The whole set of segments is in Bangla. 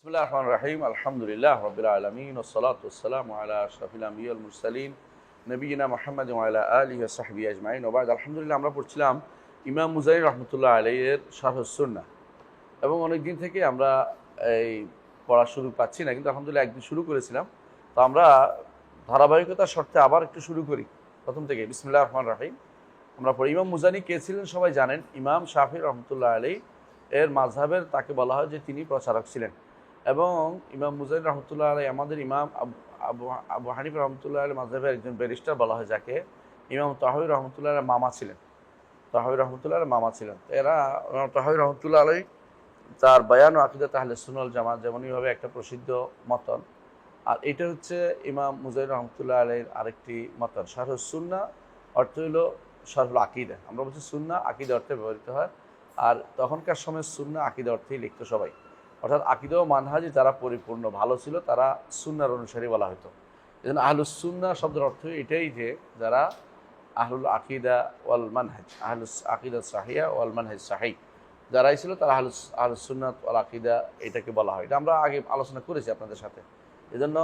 বিসমিল্লাহির রহমানির রহিম আলহামদুলিল্লাহ রাব্বিল আলামিন ওয়াসসালাতু ওয়াসসালামু আলা আশরাফিল আমবিয়া ওয়াল মুরসালিন নবিয়িনা মুহাম্মাদ ওয়া আলা আলিহি ওয়া সাহবিহি আজমাইন ওয়া বা'দ। আলহামদুলিল্লাহ, আমরা পড়ছিলাম ইমাম মুজাহির রহমতুল্লাহ আলাইহির শারহুস সুন্নাহ, এবং অনেক দিন থেকে আমরা এই পড়ার সুযোগ পাচ্ছি না, কিন্তু আলহামদুলিল্লাহ একদিন শুরু করেছিলাম। তো আমরা ধারাবাহিকতার শর্তে আবার একটু শুরু করি প্রথম থেকে। বিসমিল্লাহির রহমানির রহিম আমরা পড়ি। ইমাম মুজানি কে ছিলেন সবাই জানেন। ইমাম শাফি রহমতুল্লাহ আলাইহি এর মাযহাবের তাকে বলা হয় যে তিনি প্রচারক ছিলেন। এবং ইমাম মুজাহিদ রহমতুল্লাহ আলাইহি আমাদের ইমাম আবু হানিফা রহমতুল্লাহ আলাইহি মাযহাবের একজন ব্যারিস্টার বলা হয়, যাকে ইমাম তাহাউই রহমতুল্লাহ আলাইহির মামা ছিলেন। তাহাউই রহমতুল্লাহ আলাইহির মামা ছিলেন। এরা ইমাম তাহাউই রহমতুল্লাহ আলাইহি তার বায়ান ও আকিদাত আহলে সুন্নাহ ওয়াল জামাত যেমনইভাবে একটা প্রসিদ্ধ মতন, আর এটা হচ্ছে ইমাম মুজাহিদ রহমতুল্লাহ আলাইহির আরেকটি মতন। শারহুস সুন্নাহ অর্থ হলো শারহুল আকিদা। আমরা বলছি সুন্নাহ আকিদা অর্থে ব্যবহৃত হয়, আর তখনকার সময় সুন্নাহ আকিদা অর্থেই লিখত সবাই। অর্থাৎ আকিদা ও মানহাজি যারা পরিপূর্ণ ভালো ছিল তারা সুন্নাহর অনুসারী বলা হতো। এই জন্য আহলুস সুন্নাহ শব্দের অর্থ এটাই যে যারা আহলুল আকিদা ওয়াল মানহাজ, আহলুস আকিদা সাহিয়া ওয়াল মানহাজ সাহি যারাই ছিল তারা আহলুস সুন্নাত ওয়াল আকিদা এটাকে বলা হয়। এটা আমরা আগে আলোচনা করেছি আপনাদের সাথে। এই জন্য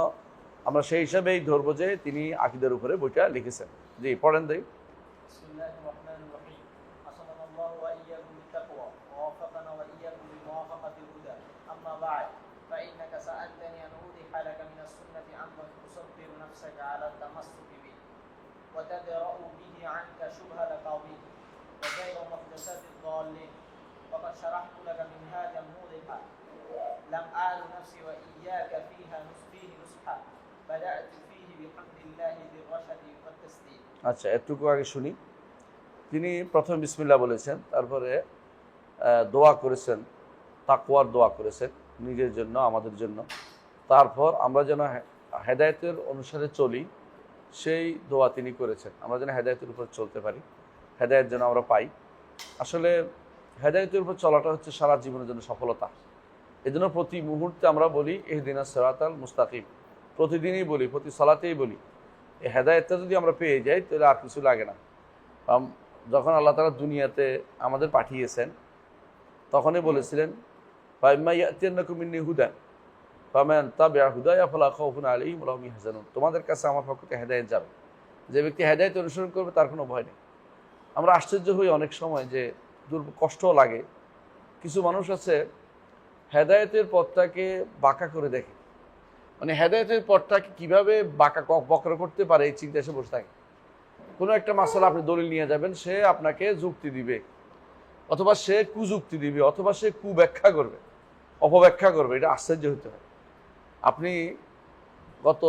আমরা সেই হিসাবেই ধরবো যে তিনি আকিদার উপরে বইটা লিখেছেন। জি, পড়েন দেই। فإنك سألتني أن أوضح لك من السنة أمرا تصبر نفسك على التمسك به وتدرأ به عنك شبهة القوم وغير محدثات الضالين، وقد شرحت لك منهاجا موضحا لم آل نفسي وإياك فيه نصحا بدأت فيه بحمد الله بالرشد والتسديد। আচ্ছা, এতটুকু আগে শুনি। তিনি প্রথম বিসমিল্লাহ বলেছেন, তারপরে দোয়া করেছেন, তাকওয়ার দোয়া করেছেন নিজের জন্য, আমাদের জন্য। তারপর আমরা যেন হেদায়েতের অনুসারে চলি সেই দোয়া তিনি করেছেন। আমরা যেন হেদায়েতের উপর চলতে পারি, হেদায়েত যেন আমরা পাই। আসলে হেদায়েতের উপর চলাটা হচ্ছে সারা জীবনের জন্য সফলতা। এই জন্য প্রতি মুহূর্তে আমরা বলি ইহদিনাস সিরাতাল মুস্তাকিম, প্রতিদিনই বলি, প্রতি সালাতেই বলি। এই হেদায়েতটা যদি আমরা পেয়ে যাই তাহলে আর কিছু লাগে না। যখন আল্লাহ তাআলা দুনিয়াতে আমাদের পাঠিয়েছেন তখনই বলেছিলেন ফাইম্মা ইয়াতিয়ান্নাকুম মিন্নি হুদা ফামান তাবিআ হুদায়া ফালা খাউফুন আলাইহিম ওয়া লা হুম ইয়াহজানুন। তোমাদের কাছে আমার পক্ষ থেকে হেদায়েত যাবে, যে ব্যক্তি হেদায়েত অনুসরণ করবে তার কোনো ভয় নেই। আমরা আশ্চর্য হই অনেক সময় যে কষ্টও লাগে। কিছু মানুষ আছে হেদায়েতের পথটাকে বাঁকা করে দেখে, মানে হেদায়েতের পথটাকে কীভাবে বাঁকা বক্র করতে পারে এই চিন্তা এসে বসে থাকে। কোনো একটা মাসালা আপনি দলিল নিয়ে যাবেন, সে আপনাকে যুক্তি দিবে, অথবা সে কুযুক্তি দিবে, অথবা সে কুব্যাখ্যা করবে, অপব্যাখ্যা করবে। এটা আশ্চর্য হতে হয়। আপনি গত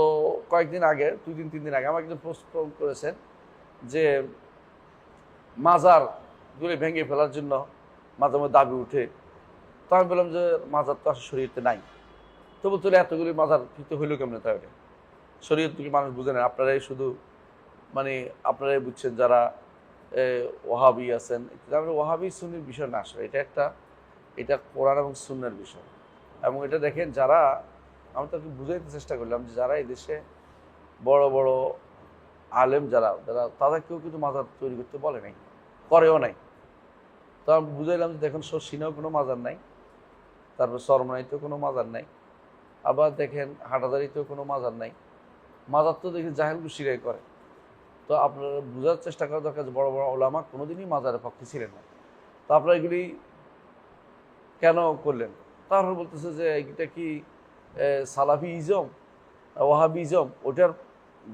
কয়েকদিন আগে, 2-3 দিন আগে আমাকে একজন প্রশ্ন করেছেন যে মাজারগুলি ভেঙে ফেলার জন্য মাঝে মাঝে দাবি উঠে। তো আমি বললাম যে মাজার তো আসলে শরীয়তে নাই। তো বলতে এতগুলি মাজার কিন্তু হইল কেমনে? তাই শরীয়ত কি মানুষ বুঝে না? আপনারাই শুধু মানে আপনারাই বুঝছেন যারা ওয়াহাবি আছেন। ওয়াহাবি সুন্নির বিষয় না, আসলে এটা কোরআন এবং সুন্নাহর বিষয়। এবং এটা দেখেন, যারা, আমি তাকে বুঝাইতে চেষ্টা করলাম যে যারা এই দেশে বড় বড় আলেম যারা তাদেরকেও কিন্তু মাজার তৈরি করতে বলে নাই, করেও নাই। তো আমি বুঝাইলাম যে দেখেন, শর্ষিনাও কোনো মাজার নাই, তারপর চরমনাইতেও কোনো মাজার নাই, আবার দেখেন হাটাদারিতেও কোনো মাজার নাই। মাজার তো দেখি জাহেল গোষ্ঠীরাই করে। তো আপনারা বোঝার চেষ্টা করা দরকার যে বড় বড় ওলামা কোনোদিনই মাজারের পক্ষে ছিলেন না। তো আপনারা এগুলি কেন করলেন? তারপর বলতেছে যে এটা কি সালাফিজম, ওয়াহাবিজম ওটার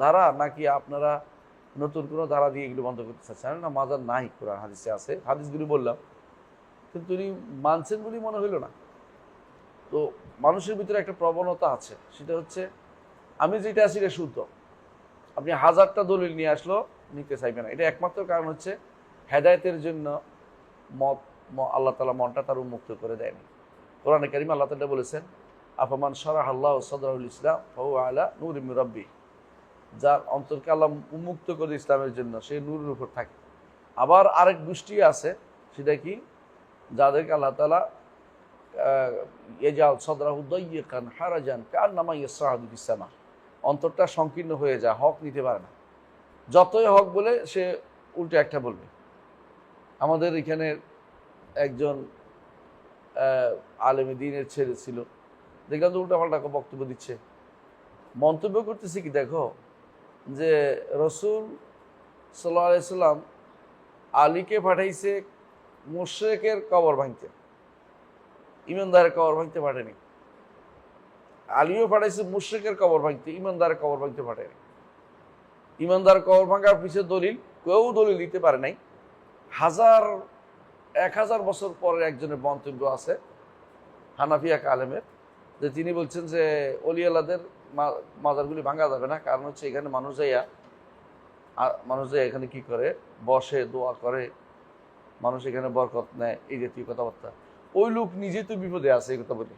ধারা, নাকি আপনারা নতুন কোনো ধারা দিয়ে এগুলো বন্ধ করতে চাচ্ছেন? না, মাজার নাই, কোরআন হাদিসে আছে, হাদিসগুলি বললাম, কিন্তু উনি মানছেন বলেই মনে হইল না। তো মানুষের ভিতরে একটা প্রবণতা আছে, সেটা হচ্ছে আমি যেটা আছি এটা শুদ্ধ, আপনি 1000টা দলিল নিয়ে আসলো নিতে চাইবে না। এটা একমাত্র কারণ হচ্ছে হেদায়েতের জন্য আল্লাহ তাআলা মনটা তার উন্মুক্ত করে দেয়নি। কোরআনে কারীমে আল্লাহ তাআলা বলেছেন আফামান শারাহা আল্লাহু সাদরাহুল ইসলাম ফাহুয়া আলা নূরিম মির রাব্বি, যার অন্তরকে আল্লাহ উন্মুক্ত করে ইসলামের জন্য, সে নূরের উপর থাকে। আবার আরেক গোষ্ঠী আছে, সেটা কি, যাদেরকে আল্লাহ তাআলা ইয়াজাল সাদরাহু দাইয়িকান হারাজান কান্নামা ইয়াসআদু ফিস সামা, অন্তরটা সংকীর্ণ হয়ে যায়, হক নিতে পারে না। যতই হক বলে সে উল্টো একটা বলবে। আমাদের এখানে একজন আলেমে দ্বীনের ছেলে ছিল, দেখলাম যে উল্টাপাল্টা বক্তব্য দিচ্ছে। মন্তব্য করতেছি কি দেখো, যে রসুল সাল্লাল্লাহু আলাইহি সাল্লাম আলীকে পাঠাইছে মুশরিকের কবর ভাঙতে, ইমানদারের কবর ভাঙতে পাঠেনি। আলীও পাঠাইছে মুশরিকের কবর ভাঙতে, ইমানদারের কবর ভাঙতে পাঠেনি। ইমানদার কবর ভাঙার পিছিয়ে দলিল কেউ দলিল দিতে পারে নাই। 1000 বছর পরের একজনের মন্তব্য আছে হানাফি এক আলেমের, যে তিনি বলছেন যে অলি আল্লাহদের মাজারগুলি ভাঙা যাবে না, কারণ হচ্ছে এখানে মানুষ যাইয়া এখানে কি করে, বসে দোয়া করে, মানুষ এখানে বরকত নেয়, এই জাতীয় কথাবার্তা। ওই লোক নিজে তো বিপদে আছে, এই কথা বলে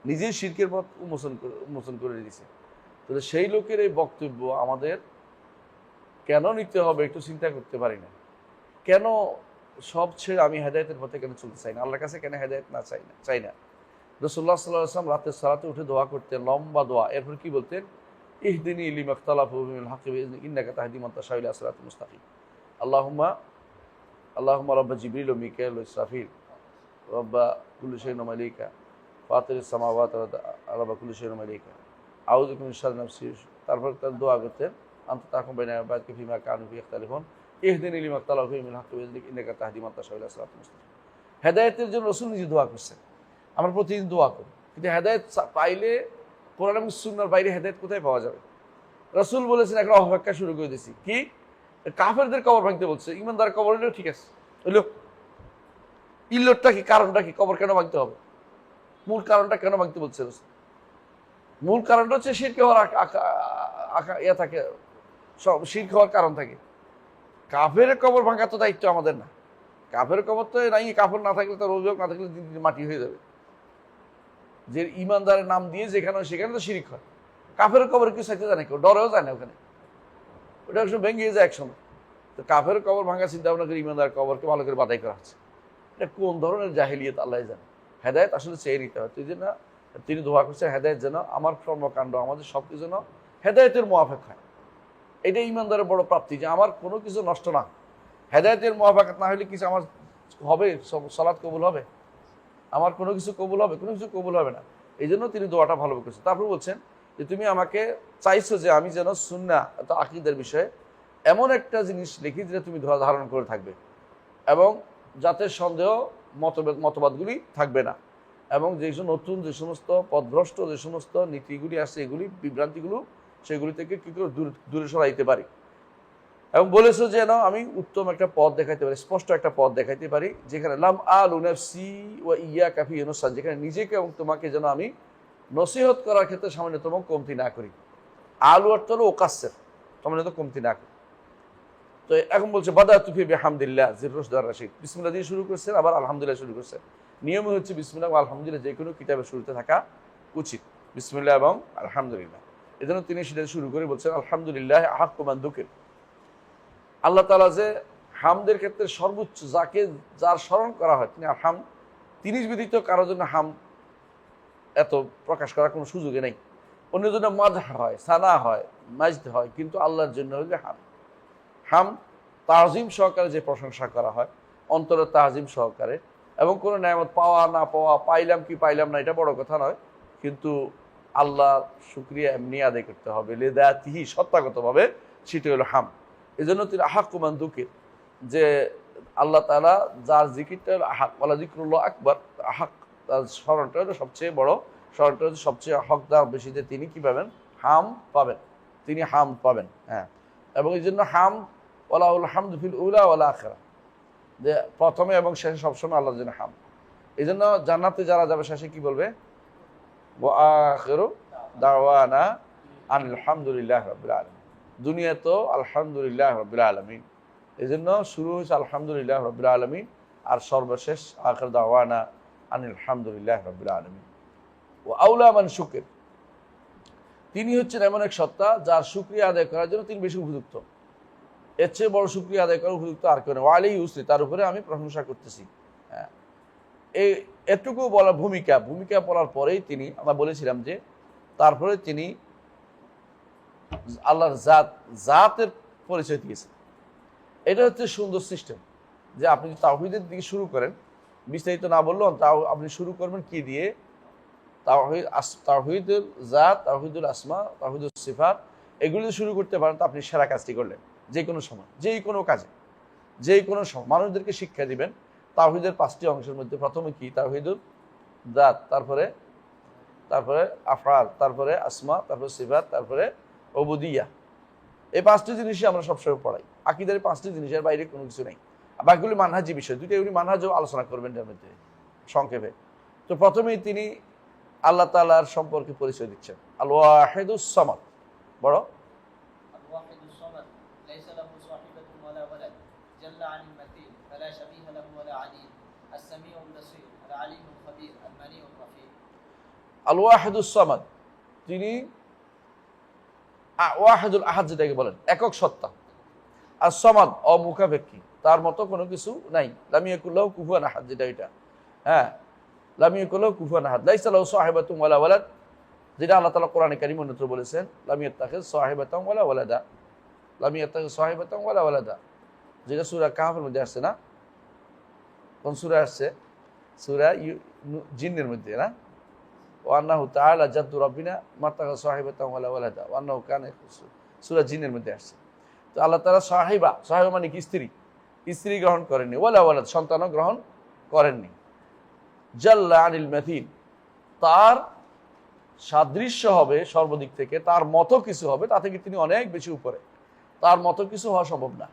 নিজেই শিরকের পথ উন্মোচন করে দিয়েছে। তাহলে সেই লোকের এই বক্তব্য আমাদের কেন নিতে হবে একটু চিন্তা করতে পারি না। কেন সব ছেড়ে আমি হেদায়েতের পথে কেন চলতে চাই না, আল্লাহর কাছে কেন হেদায়েত না চাই না। রাসূলুল্লাহ সাল্লাল্লাহু আলাইহি ওয়াসাল্লাম রাতের সালাতে উঠে দোয়া করতেন, লম্বা দোয়া। এরপর কি বলতেন? ইহদিনি লিমা ইখতালাফু মিনাল হাক্কি বিইذنিকা ইন্নাকা তাহদি মান তাশাউ ইলা সিরাতিল মুস্তাকিম। আল্লাহুম্মা রাব্বা জিবরিল ওয়া মিকাঈল ওয়া ইসরাফিল রাব্বা কুল্লি শাইইন ওয়া মালাইকা ফাতিরিস সামাওয়াতি ওয়া রাব্বা কুল্লি শাইইন ওয়া মালাইকা আউযু বিকা মিন শাররি নাফসি। তারপর তার দোয়া করতেন, আনতা তাহকুম বাইনা ইবাদিকা ফিমা কানু ফিহি ইখতালিফুন ইহদিনি লিমা ইখতালাফু মিনাল হাক্কি বিইذنিকা ইন্নাকা তাহদি মান তাশাউ ইলা সিরাতিল মুস্তাকিম। হেদায়েতের জন্য রাসূল নিজে দোয়া করছেন, আমরা প্রতিদিন দোয়া করি। কিন্তু হেদায়েত পাইলে কোরআন এবং সুন্নাহর বাইরে হেদায়েত কোথায় পাওয়া যাবে? রাসূল বলেছেন এখন অপেক্ষা শুরু করে দিয়েছি, কি কাফেরদের কবর ভাঙতে বলছে, ইমানদার কবর হলেও ঠিক আছে, হইলো ইল্লতটা কি, কারণটা কি, কবর কেন ভাঙতে হবে, মূল কারণটা কেন ভাঙতে বলছে রাসূল? মূল কারণটা হচ্ছে শিরক হওয়ার ইয়া থাকে, সব শিরক হওয়ার কারণ থাকে। কাফের কবর ভাঙা তো দায়িত্ব আমাদের না। কাফের কবর তো নাই, কাফের না থাকলে তার অভিযোগ না থাকলে দিন দিন মাটি হয়ে যাবে। যে ইমানদারের নাম দিয়ে যেখানে সেখানে তো শিরক হয়। কাফের কবর কেউ চাইতে জানে, কেউ ডরেও যায় না ওখানে, ওটা একসময় ভেঙে যায় একসময়। তো কাফের কবর ভাঙা চিন্তা ভাবনা করে ইমানদার কবরকে ভালো করে বাধাই করা হচ্ছে। এটা কোন ধরনের জাহিলিয়াত আল্লাহ জানে। হেদায়েত আসলে চেয়ে নিতে হয়। তুই যে না, তিনি দোয়া করছেন হেদায়েত যেন আমার কর্মকাণ্ড আমাদের সব কিছু যেন হেদায়েতের মুওয়াফেক হয়। এটা ইমানদারের বড় প্রাপ্তি, যে আমার কোনো কিছু নষ্ট না। হেদায়েতের মুওয়াফাকাত না হলে কিছু আমার হবে, সালাত কবুল হবে? আমার কোনো কিছু কবুল হবে? কোনো কিছু কবুল হবে না। এই জন্য তিনি দোয়াটা ভালো করেছেন। তারপর বলছেন যে তুমি আমাকে চাইছো যে আমি যেন সুন্নাহ আকীদার বিষয়ে এমন একটা জিনিস লিখি যেটা তুমি ধারণ করে থাকবে, এবং যাতে সন্দেহ মতবাদগুলি থাকবে না, এবং নতুন যে সমস্ত পথভ্রষ্ট যে সমস্ত নীতিগুলি আছে, এগুলি বিভ্রান্তিগুলো, সেগুলি থেকে কি করে দূরে সরাইতে পারি। এবং বলেছো যেন আমি উত্তম একটা পথ দেখাইতে পারি, স্পষ্ট একটা পথ দেখাইতে পারি, যেখানে লাম আলু নাফসি ওয়া ইয়াকা ফি নুসরাত, যেখানে নিজেকে এবং তোমাকে যেন আমি নসিহত করার ক্ষেত্রে সামান্যতম কমতি না করি। আলু অর্থ হলো ওকাসের, সামান্যতম কমতি না করি। তো এখন বলছে বাদাতু ফি বিহামদিল্লাহ জিররুশদার রাশিদ, বিসমিল্লাহ দিয়ে শুরু করছেন, আবার আলহামদুলিল্লাহ শুরু করছেন। নিয়ম হচ্ছে বিসমিল্লাহ ও আলহামদুলিল্লাহ যে কোনো কিতাবের শুরুতে থাকা উচিত, বিসমিল্লাহ এবং আলহামদুলিল্লাহ। এজন্য তিনি সেটা শুরু করে বলছেন আলহামদুলিল্লাহ আহাক্কু মান যুকির। আল্লাহ তাআলা যে হামদের ক্ষেত্রে সর্বোচ্চ, যার স্মরণ করা হয় তিনি তিনি ব্যতীত কারোর জন্য হাম এত প্রকাশ করার কোনো সুযোগে নেই। অন্য জন্য মাদহ হয়, সানা হয়, মাজদ হয়, কিন্তু আল্লাহর জন্য হলে হাম তাজিম সহকারে যে প্রশংসা করা হয়, অন্তরের তাজিম সহকারে, এবং কোনো নেয়ামত পাওয়া না পাওয়া, পাইলাম কি পাইলাম না এটা বড় কথা নয়, কিন্তু আল্লাহ শুকরিয়া এমনি আদায় করতে হবে, লেদাতিহি সত্তাগতভাবে, সেটা হলো হাম। এই জন্য তিনি আহাক্কু মান যুকির, যে আল্লাহ তাআলা যার জিকিরটা হলো আহাক, ওয়ালা যিকরুল্লাহ আকবার, আহাক, তার স্মরণটা হলো সবচেয়ে বড়, স্মরণটা হচ্ছে সবচেয়ে হকদার বেশি, যে তিনি কি পাবেন? হাম পাবেন, তিনি হাম পাবেন। হ্যাঁ, এবং এই জন্য হাম ওয়ালাহুল হামদু ফিল উলা ওয়াল আখিরা, যে প্রথমে এবং শেষে সবসময় আল্লাহর জন্য হাম। এই জন্য জান্নাতে যারা যাবে শেষে কি বলবে? ওয়া আখিরু দাওয়ানা আনিল হামদুলিল্লাহি রাব্বিল আলামিন। দুনিয়া তো আলহামদুলিল্লাহ রাব্বিল আলামিন, এই জন্য শুরু হয়েছে আলহামদুলিল্লাহ রাব্বিল আলামিন, আর সর্বশেষ আখির দাওয়ানা আনিল হামদুলিল্লাহ রাব্বিল আলামিন। ও আউলা মান শুকর, তিনি হচ্ছেন এমন এক সত্তা যার শুকরিয়া আদায় করার জন্য তিনি বেশি উপযুক্ত। এর চেয়ে বড় শুকরিয়া আদায় করার উপযুক্ত আর কেউ নেই। ওয়া আলাইহি ইউসরি, তার উপরে আমি প্রশংসা করতেছি। হ্যাঁ, এটুকু বলার ভূমিকা বলার পরেই তিনি, আমরা বলেছিলাম যে তারপরে তিনি আল্লাহর জাতের পরিচয় দিয়েছেন। এটা হচ্ছে সুন্দর সিস্টেম, যে আপনি তাওহীদের দিকে শুরু করেন, বিস্তারিত না বললেও তাও আপনি শুরু করবেন কি দিয়ে? তাওহীদুল জাত, তাওহীদুল আসমা, তাওহীদুল সিফাত, এগুলো শুরু করতে পারেন তো আপনি সেরা কাজটি করলেন। যে কোনো সময়, যেই কোনো কাজে, যেই কোনো সময় মানুষদেরকে শিক্ষা দিবেন তাওহীদের 5টি অংশের মধ্যে প্রথমে কি? তাওহীদুল জাত, তারপরে আফআল, তারপরে আসমা, তারপরে সিফাত, তারপরে উবুদিয়্যাহ। এই 5টি জিনিসই আমরা সবসময় পড়াই। আকীদার 5টি জিনিসের বাইরে কোনো কিছু নেই। বাকিগুলি মানহাজি বিষয়, দুটো এগুলি মানহাজও আলোচনা করবেন এর মধ্যে সংক্ষেপে। তো প্রথমেই তিনি আল্লাহ তাআলার সম্পর্কে পরিচয় দিচ্ছেন, আল ওয়াহিদুস সামাদ, বড় الواحد الصمد ليس له صاحبة ولا ولد جل عن المثيل فلا شبيه له ولا عديل السميع البصير العليم الخبير المنيع الرفيع আল ওয়াহিদুস সামাদ, তিনি ওয়াহিদুল আহাদ যেটাকে বলেন, একক সত্তা। আর সামাদ অমুখাপেক্ষী, তার মতো কোনো কিছু নাই। লাম ইয়াকুল লাহু কুফুয়ান আহাদ, যেটা এটা, হ্যাঁ, লাম ইয়াকুল লাহু কুফুয়ান আহাদ। লাইসা লাহু সাহিবাতুন ওয়ালা ওয়ালাদ, যেটা আল্লাহ তাআলা কোরআনে কারীম অন্যত্র বলেছেন, লাম ইয়াত্তাখিজ সাহিবাতান ওয়ালা ওয়ালাদা, লাম ইয়াত্তাখিজ সাহিবাতান ওয়ালা ওয়ালাদা, যেটা সূরা কাহফের মধ্যে আসছে না? কোন সূরা আসছে? সূরা জিন্নের মধ্যে না? ওয়ান্নাহু তাআলা জাদ্দু রাব্বিনা মাত্তাখিজ সাহিবাতান ওয়ালা ওয়ালাদা ওয়ান্নাহু কানা সূরা জিন্নের মধ্যে আসছে। তো আল্লাহ তাআলা সাহিবা মানে কি? স্ত্রী গ্রহণ করেননি, ওয়ালা ওয়ালাদ, সন্তানও গ্রহণ করেননি। জাল্লা আনিল মাথিল, তার সাদৃশ্য হবে সর্বদিক থেকে, তার মতো কিছু হবে, তা থেকে তিনি অনেক বেশি উপরে। তার মতো কিছু হওয়া সম্ভব না।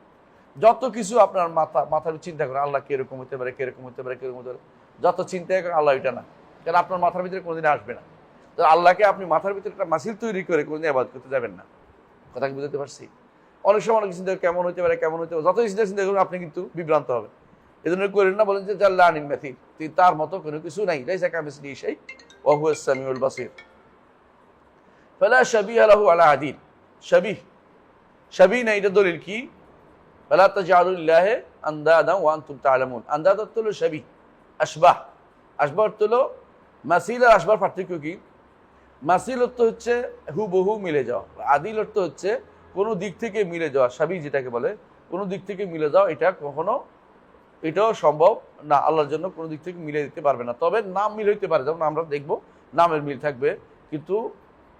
যত কিছু আপনার মাথার চিন্তা করেন আল্লাহ কিরকম হতে পারে, কিরকম হতে পারে, কিরকম হতে পারে, যত চিন্তা করেন আল্লাহ এটা না, কারণ আপনার মাথার ভিতরে কোনোদিন আসবে না। তো আল্লাহকে আপনি মাথার ভিতরে একটা মাসিল তৈরি করে কোনোদিন ইবাদত করতে যাবেন না। কথা কি বুঝতে পারছি? অনেক সময় অনেক চিন্তা কেমন হতে পারে, কেমন হতে পারে, যত চিন্তা করুন আপনি কিন্তু বিভ্রান্ত হবেন। এই জন্য করেন না, বলেন যে জাল্লা আনিল মাথিল, তার মতো কোনো কিছু নাই। লাইসা কামিসলিহি শাই ওয়া হুয়াস সামিউল বাসীর। ফালা শাবিহা লাহু আলা আদিল, শাবিহ না, এটা দলিল কি? ফালা তাজআলু লিল্লাহি আনদাদা ওয়া আনতুম তা'লামুন। আনদাদ অর্থ হলো শাবিহ, আশবাহ অর্থ হলো মাসিল। আর আশবাহর পার্থক্য কি? মাসিল অর্থ হচ্ছে হুবহু মিলে যাওয়া, আদিল অর্থ হচ্ছে কোনো দিক থেকে মিলে যাওয়া। শাবিহ যেটাকে বলে কোনো দিক থেকে মিলে যাওয়া, এটা কখনো, এটাও সম্ভব না। আল্লাহর জন্য কোনো দিক থেকে মিলে দিতে পারবে না। তবে নাম মিল হইতে পারে, যেমন আমরা দেখবো নামের মিল থাকবে, কিন্তু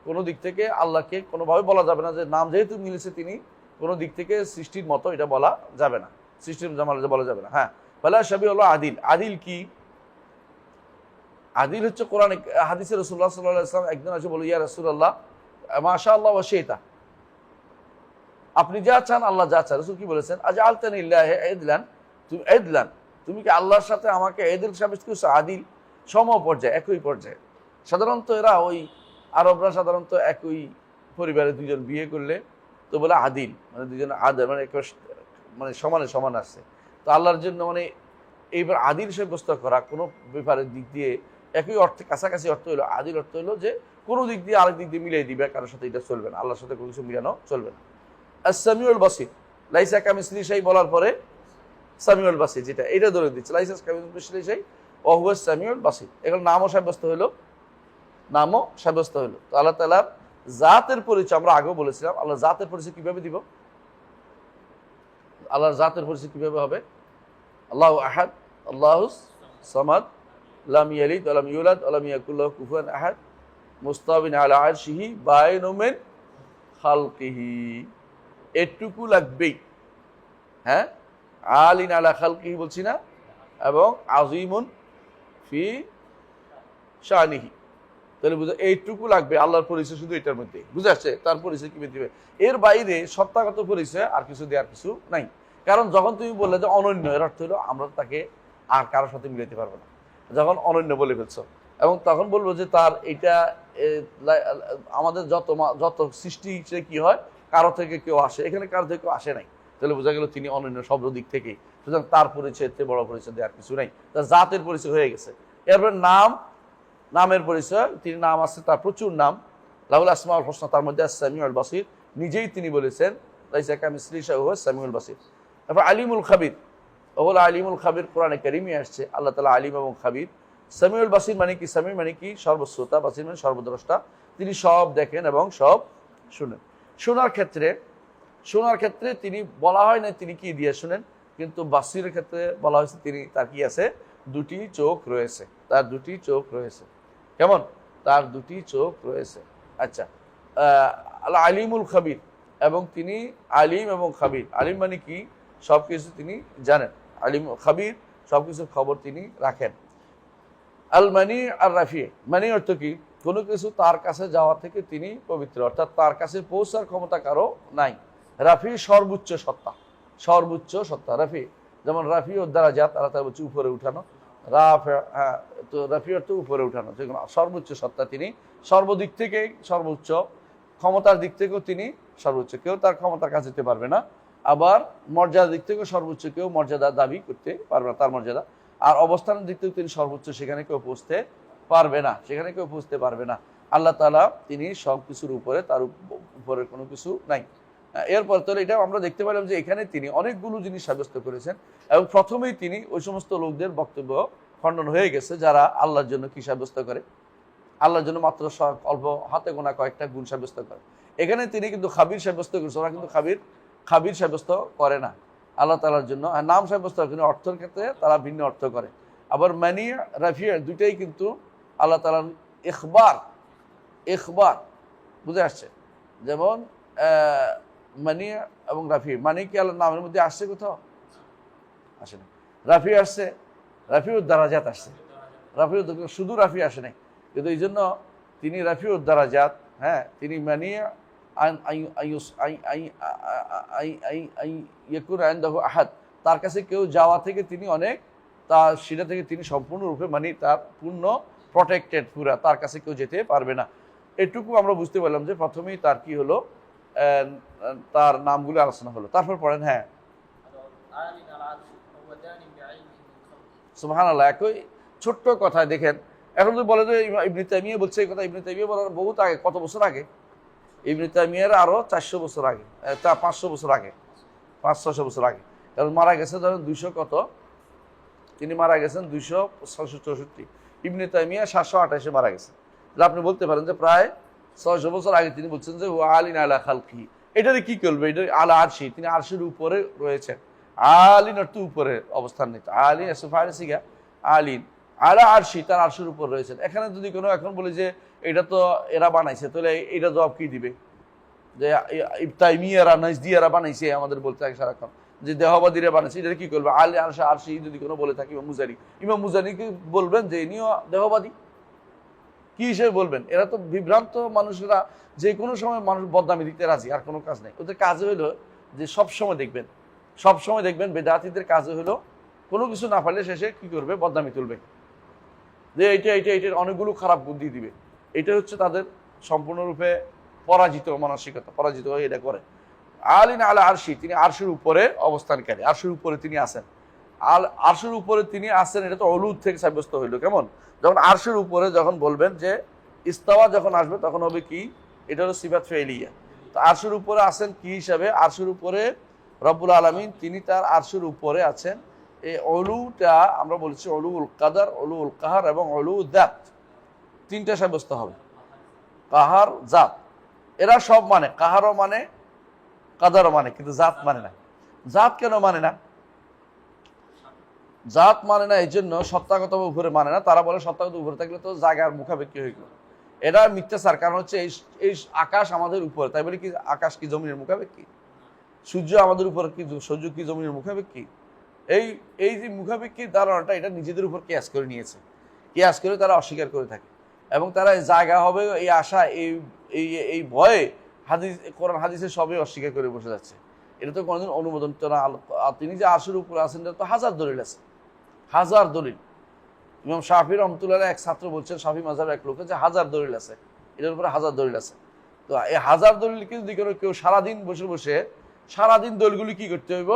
কোনো দিক থেকে আল্লাহকে কোনোভাবে বলা যাবে না যে নাম যেহেতু মিলেছে তিনি কোনো দিক থেকে সৃষ্টির মতো, এটা বলা যাবে না, সৃষ্টির জামাল বলা যাবে না। হ্যাঁ, ফালা শাবিহ হলো আদিল। আদিল কি? আদিল হচ্ছে কোরআন হাদিসে রাসূলুল্লাহ সাল্লাল্লাহু আলাইহি ওয়াসাল্লাম একজন এসে বলে, ইয়া রাসূলুল্লাহ মাশাআল্লাহ ওয়া শিতা, আপনি যা চান আল্লাহ যা চান। রাসূল কি বলেছেন? আজআলতানি লিল্লাহি ইদলান, তুমি কি আল্লাহর সাথে আমাকে এদিল সাব্যস্ত করছো? আদিল, সম পর্যায়ে, একই পর্যায়ে। সাধারণত এরা ওই আরবরা সাধারণত একই পরিবারে দুজন বিয়ে করলে তো বলে আদিল, মানে দুজন আদর, মানে মানে সমানে সমান আসছে। তো আল্লাহর জন্য মানে এইবার আদিল সাব্যস্ত করা কোনো ব্যাপারের দিক দিয়ে একই অর্থে কাছাকাছি অর্থ হলো আদিল। অর্থ হলো যে কোনো দিক দিয়ে আরেক দিক দিয়ে মিলিয়ে দিবে, কারোর সাথে এটা চলবে না, আল্লাহর সাথে কোনো কিছু মিলানো চলবে না। আস-সামিউল বাসীর, লাইসা কামিসলিহি শাই বলার পরে সামিউল বাসীর, যেটা এটা ধরে দিচ্ছে, লাইসা কামিসলিহি শাই ওয়া হুয়াস সামিউল বাসীর, এগুলো নামও সাব্যস্ত হলো, নামও সাব্যস্ত হলো। তো আল্লাহ তাআলার জাতের পরিচয় আমরা আগেও বলেছিলাম। আল্লাহ জাতের পরিচয় কিভাবে দিব? আল্লাহর জাতের পরিচয় কিভাবে হবে? আল্লাহু আহাদ, আল্লাহুস সামাদ, লাম ইয়ালিদ ওয়া লাম ইউলাদ ওয়া লাম ইয়াকুল লাহু কুফুয়ান আহাদ, মুস্তাওয়িন আলা আরশিহি বাইনুম মিন খালকিহি। এটুকু লাগবেই। হ্যাঁ, আলিন আলা খালকিহি বলছি না, এবং আযীমুন ফি শানিহি, তাহলে বুঝো এইটুকু লাগবে। আল্লাহর পরিচয় শুধু এটার মধ্যে বুঝে আসছে, তার পরিচয় কি দিবে? এর বাইরে সত্তাগত পরিচয় আর কিছু দেওয়ার কিছু নাই। কারণ যখন তুমি বললে যে অনন্য, এর অর্থ হলো আমরা তাকে আর কারোর সাথে মিলাতে পারবো না। যখন অনন্য বলে ফেলছো, এবং তখন বলবো যে তার এটা আমাদের যত সৃষ্টি সে কি হয়, কারো থেকে কেউ আসে, এখানে কারো থেকে কেউ আসে নাই, তাহলে বোঝা গেল তিনি অনন্য সব দিক থেকেই। সুতরাং তার পরিচয়ের চেয়ে বড় পরিচয় দেওয়ার কিছু নাই। তার জাতের পরিচয় হয়ে গেছে। এরপর নামের পরিচয়, তিনি নাম আছে, তার প্রচুর নাম, লাহুল আসমাউল হুসনা, তার মধ্যে আস-সামিউল বাসীর, নিজেই তিনি বলেছেন লাইসা কামিসলিহি শাই ওয়া হুয়াস সামিউল বাসীর। তারপর আলিমুল খাবির, ওহল আলিমুল খাবির, কোরআনে কারীমে আসছে আল্লাহ তাআলা আলিম এবং খাবির। সামিউল বাসীর মানে কি? সামি মানে কি? সর্বশ্রোতা, বাসীর মানে সর্বদ্রষ্টা, তিনি সব দেখেন এবং সব শুনেন। শোনার ক্ষেত্রে তিনি বলা হয় না তিনি কি দিয়ে শুনেন, কিন্তু বাসীরের ক্ষেত্রে বলা হয়েছে তিনি, তার কি আছে? দুটি চোখ রয়েছে, তার দুটি চোখ রয়েছে। কেমন? তার দুটি চোখ রয়েছে। আচ্ছা, আল আলিমুল খাবির, এবং তিনি আলিম এবং খাবির। আলিম মানে কি? সব কিছু তিনি জানেন। আলিম খাবির, সব কিছুর খবর তিনি রাখেন। আল মানি আর রাফি, মানি অর্থ কি? কোনো কিছু তার কাছে যাওয়া থেকে তিনি পবিত্র, অর্থাৎ তার কাছে পৌঁছার ক্ষমতা কারো নাই। রাফি সর্বোচ্চ সত্তা, সর্বোচ্চ সত্তা রাফি। যেমন রাফি ও দারাজাত, আল্লাহ তাআলা বলছে উপরে উঠানো। হ্যাঁ, তো রাফি অর্থ উপরে উঠানো, যেগুলো সর্বোচ্চ সত্তা তিনি, সর্বদিক থেকেই সর্বোচ্চ, ক্ষমতার দিক থেকেও তিনি সর্বোচ্চ, কেউ তার ক্ষমতার কাছে যেতে পারবে না। আবার মর্যাদার দিক থেকেও সর্বোচ্চ, কেউ মর্যাদা দাবি করতে পারবে না তার মর্যাদা। আর অবস্থানের দিক থেকেও তিনি সর্বোচ্চ, সেখানে কেউ পৌঁছতে পারবে না, সেখানে কেউ পৌঁছতে পারবে না। আল্লাহ তাআলা তিনি সব কিছুর উপরে, তার উপরে কোনো কিছু নাই। এরপর তো এটা আমরা দেখতে পেলাম যে এখানে তিনি অনেকগুলো জিনিস সাব্যস্ত করেছেন, এবং প্রথমেই তিনি ওই সমস্ত লোকদের বক্তব্য খণ্ডন হয়ে গেছে যারা আল্লাহর জন্য কি সাব্যস্ত করে, আল্লাহর জন্য মাত্র অল্প হাতে গোনা কয়েকটা গুণ সাব্যস্ত করে। এখানে তিনি কিন্তু খাবির সাব্যস্ত করেছে, ওরা কিন্তু খাবির সাব্যস্ত করে না আল্লাহ তাআলার জন্য। নাম সাব্যস্ত করে, কিন্তু অর্থের ক্ষেত্রে তারা ভিন্ন অর্থ করে। আবার মানি রাফিয়া দুইটাই কিন্তু আল্লাহ তাআলার ইখবার বুঝে আসছে। যেমন মানি এবং রাফি, মানি কি আল্লাহর নামের মধ্যে আসছে? কোথাও আসে না। রাফি আসছে, রাফিউদ দারাজাত আসছে, রাফিউদ, শুধু রাফি আসে নাই। কিন্তু এই জন্য তিনি রাফিউদ দারাজাত, হ্যাঁ, তিনি মানি আহাদ, তার কাছে কেউ যাওয়া থেকে তিনি অনেক, তার সেটা থেকে তিনি সম্পূর্ণরূপে মানে তার পূর্ণ প্রটেক্টেড, পুরা, তার কাছে কেউ যেতে পারবে না। এটুকু আমরা বুঝতে পারলাম যে প্রথমেই তার কি হলো, তার নামগুলো আলোচনা হলো। তারপর পড়েন, হ্যাঁ সুবহানাল্লাহ। একই ছোট্ট কথায় দেখেন, এখন যদি বলে যে ইবনে তাইমিয়া বলছে এই কথা, ইবনে তাইমিয়া বলার বহুত আগে, কত বছর আগে? ইবনে তাইমিয়ার আরো 400 বছর আগে, 500 বছর আগে, 500-600 বছর আগে। কারণ মারা গেছে ধরেন 200 কত, তিনি মারা গেছেন 264। ইবনে তাইমিয়া 728-এ মারা গেছে। আপনি বলতে পারেন যে প্রায় 600 বছর আগে তিনি বলছেন যে ওয়া আলিন আলা খালকি। এটাতে কি করবে? এটা আলা আরশি, তিনি আরশের উপরে রয়েছেন। আলিন অর্থ উপরে অবস্থান নিতে, আলিন ফারিসিগা আলিন আলা আরশি, তার আরশের উপর রয়েছেন। এখানে যদি কোনো এখন বলি যে এটা তো এরা বানাইছে, তাহলে এটা জবাব কি দিবে? যে তাইমিয়ারা নাজদিয়ারা বানাইছে, আমাদের বলতে থাকে সারাক্ষণ যে দেহবাদীরা বানাইছে, এটা কি করবে? আলী আরশা আরশি যদি কোনো বলে থাকে, ইমাম মুজারিকে বলবেন যে ইনিও দেহবাদী, কি হিসেবে বলবেন? এরা তো বিভ্রান্ত মানুষরা, যে কোনো সময় মানুষ বদনামি দিতে রাজি, আর কোনো কাজ নেই ওদের। কাজে হলো যে সবসময় দেখবেন বেদাতীদের কাজে হলো কোনো কিছু না পারলে শেষে কি করবে? বদনামি তুলবে, যে এইটার অনেকগুলো খারাপ বুদ্ধি দিবে। এটা হচ্ছে তাদের সম্পূর্ণরূপে পরাজিত মানসিকতা, পরাজিত হয়ে এটা করে। আলিন আলা আরশি, তিনি আরশের উপরে অবস্থানকারী, আরশের উপরে তিনি আছেন। আরশের উপরে তিনি আছেন, এটা তো অলুদ থেকে সাব্যস্ত হইল। কেমন? যখন আরশের উপরে যখন বলবেন যে ইস্তাওয়া যখন আসবে, তখন হবে কি? এটা হলো সিফাত ফেলিয়া। তো আরশের উপরে আছেন কি হিসাবে? আরশের উপরে রব্বুল আলামিন তিনি তার আরশের উপরে আছেন। এই অলুটা আমরা বলছি অলুল কাদার, অলুল কাহার এবং অলুল জাত, তিনটা সাব্যস্ত হবে। কাহার, জাত, এরা সব মানে, কাহারও মানে, কাদারও মানে, কিন্তু জাত মানে না। জাত কেন মানে না? জাত মানে না এই জন্য সত্তাগত উপরে মানে না। তারা বলে সত্তাগত উপরে থাকলে তো জায়গার মুখাপেক্ষি হয়ে গেল। এটা মিথ্যাচার। কারণ হচ্ছে এই আকাশ আমাদের উপরে, তাই বলে কি আকাশ কি জমিনের মুখাপেক্ষি? সূর্য আমাদের উপর কি, সূর্য কি জমিনের মুখাপেক্ষি? এই যে মুখাপেক্ষি ধারণাটা, এটা নিজেদের উপর কিয়াস করে নিয়েছে, কিয়াস করে তারা অস্বীকার করে থাকে। এবং তারা জায়গা হবে এই আশা, এই ভয়ে কোরআন হাদিসের সবই অস্বীকার করে বসে যাচ্ছে। এটা তো কোনোদিন অনুমোদন তো না। তিনি যে আরশের উপর আছেন, এটা তো হাজার দলিল আছে, হাজার দলিল। ইমাম শাফি রহমতুল্লাহ এক ছাত্র বলছেন, শাফি মাযহাবের এক লোকে, যে হাজার দলিল আছে, এটার উপরে হাজার দলিল আছে। তো এই হাজার দলিলকে যদি কেউ সারাদিন বসে সারাদিন দলিলগুলি কি করতে হইব?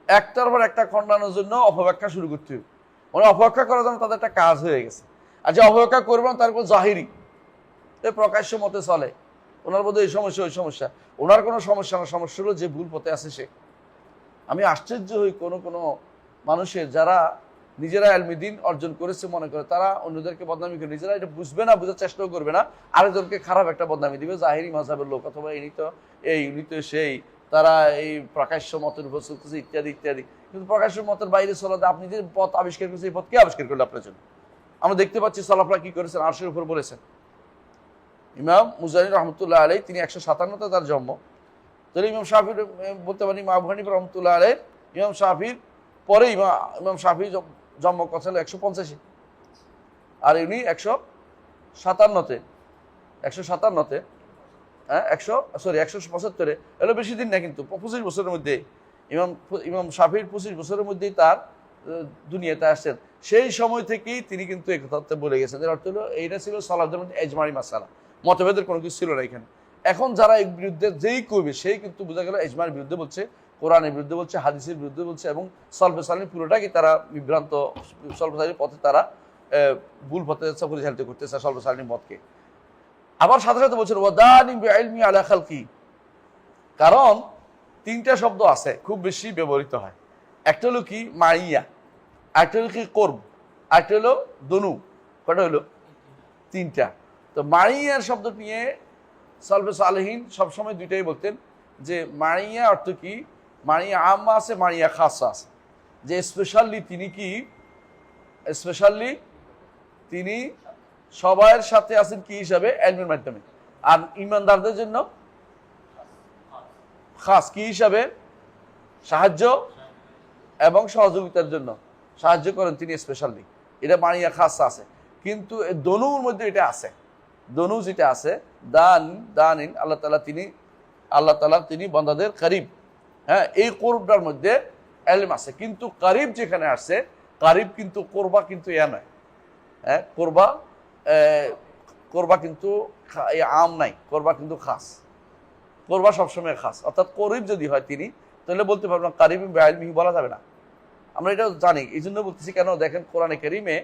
একটার পর একটা খণ্ডানোর জন্য অপব্যাখ্যা শুরু করতে হইব। মানে অপব্যাখ্যা করার জন্য তাদের একটা কাজ হয়ে গেছে। আর যে অপব্যাখ্যা করবে না, তার উপর জাহিরি, প্রকাশ্য মতে চলে, ওনার মধ্যে এই সমস্যা ওই সমস্যা। ওনার কোনো সমস্যা না, সমস্যা হলো যে ভুল পথে আছে সে। আমি আশ্চর্য হই কোনো মানুষের, যারা নিজেরা ইলমে দ্বীন অর্জন করেছে মনে করে, তারা অন্যদেরকে বদনামি করে, নিজেরা এটা বুঝবে না, বোঝার চেষ্টাও করবে না, আরেকজনকে খারাপ একটা বদনামি দিবে, জাহিরি মাযহাবের লোক, অথবা ইনি তো সেই, তারা এই প্রকাশ্য মতের উপর চলতেছে, ইত্যাদি ইত্যাদি। কিন্তু প্রকাশ্য মতের বাইরে চলাতে আপনি যে পথ আবিষ্কার করেছেন, এই পথ কে আবিষ্কার করলো আপনার জন্য? আমরা দেখতে পাচ্ছি সালাফরা কি করেছেন, আরশের উপর বলেছেন। ইমাম মুজাহিদ রহমতুল্লাহ আলাই তিনি 157তে তার জন্ম। তাহলে ইমাম শাফির বলতে পারি ইমাম আবু হানিফা রহমতুল্লাহ আলাই ইমাম শাফির পরে ইমাম শাফির জন্ম কথা ছিল 185, আর ইনি 157তে 157তে হ্যাঁ 175 এলো বেশি দিন না, কিন্তু 25 বছরের মধ্যে ইমাম শাফির 25 বছরের মধ্যেই তার দুনিয়াতে আসছেন। সেই সময় থেকেই তিনি কিন্তু এই কথা বলে গেছেন। এর অর্থ হলো এইটা ছিল সালাফদের মধ্যে এজমারি মাসালা, মতভেদের কোনো কিছু ছিল না এখানে। এখন যারা এর বিরুদ্ধে যেই করবে সেই কিন্তু বোঝা গেল এজমার বিরুদ্ধে বলছে, কোরআনের বিরুদ্ধে বলছে, হাদিসের বিরুদ্ধে বলছে, এবং সলফে সালিন পুরোটাকে তারা বিভ্রান্ত, সলফে সালিনের পথে তারা ভুল পথে পরিচালিত করতেছে সলফে সালিনের মতকে। আবার সাথে সাথে বলছেন ওয়াদানি বিইলমি আলা খালকি, কারণ তিনটা শব্দ আছে খুব বেশি ব্যবহৃত হয়। একটা হলো কি মাইয়া, একটা হলো কি করব, একটা হলো দনু। কটা হলো? তিনটা। তো মাইয়ার শব্দ নিয়ে সালফে সালেহিন সবসময় দুইটাই বলতেন যে মাইয়া অর্থ কি, মাইয়া আম্মা আছে, মাইয়া খাসা আছে। যে স্পেশালি তিনি কি, স্পেশালি তিনি সবার সাথে আছেন কি হিসাবে, এলমের মাধ্যমে। আর ইমানদারদের জন্য খাস কি হিসাবে, সাহায্য এবং সহযোগিতার জন্য সাহায্য করেন তিনি স্পেশালি। এটা মানিয়া খাস আছে, কিন্তু দনুর মধ্যে এটা আছে। দনু যেটা আছে দানিন আল্লাহ তাআলা তিনি বান্দাদের করিব। হ্যাঁ, এই কোরবাটার মধ্যে এলম আছে, কিন্তু করিব যেখানে আসছে, করিব কিন্তু কোরবা কিন্তু ইয়া নয়। হ্যাঁ, কোরবা কিন্তু আম নাই, কোরবা কিন্তু খাস। কোরবা সবসময় খাস, অর্থাৎ করিব যদি হয় তিনি, তাহলে বলতে পারবো না কারিম বিইলমিহি বলা যাবে না। আমরা এটা জানি, এই জন্য বলতেছি কেন দেখেন কোরআনে কারিমে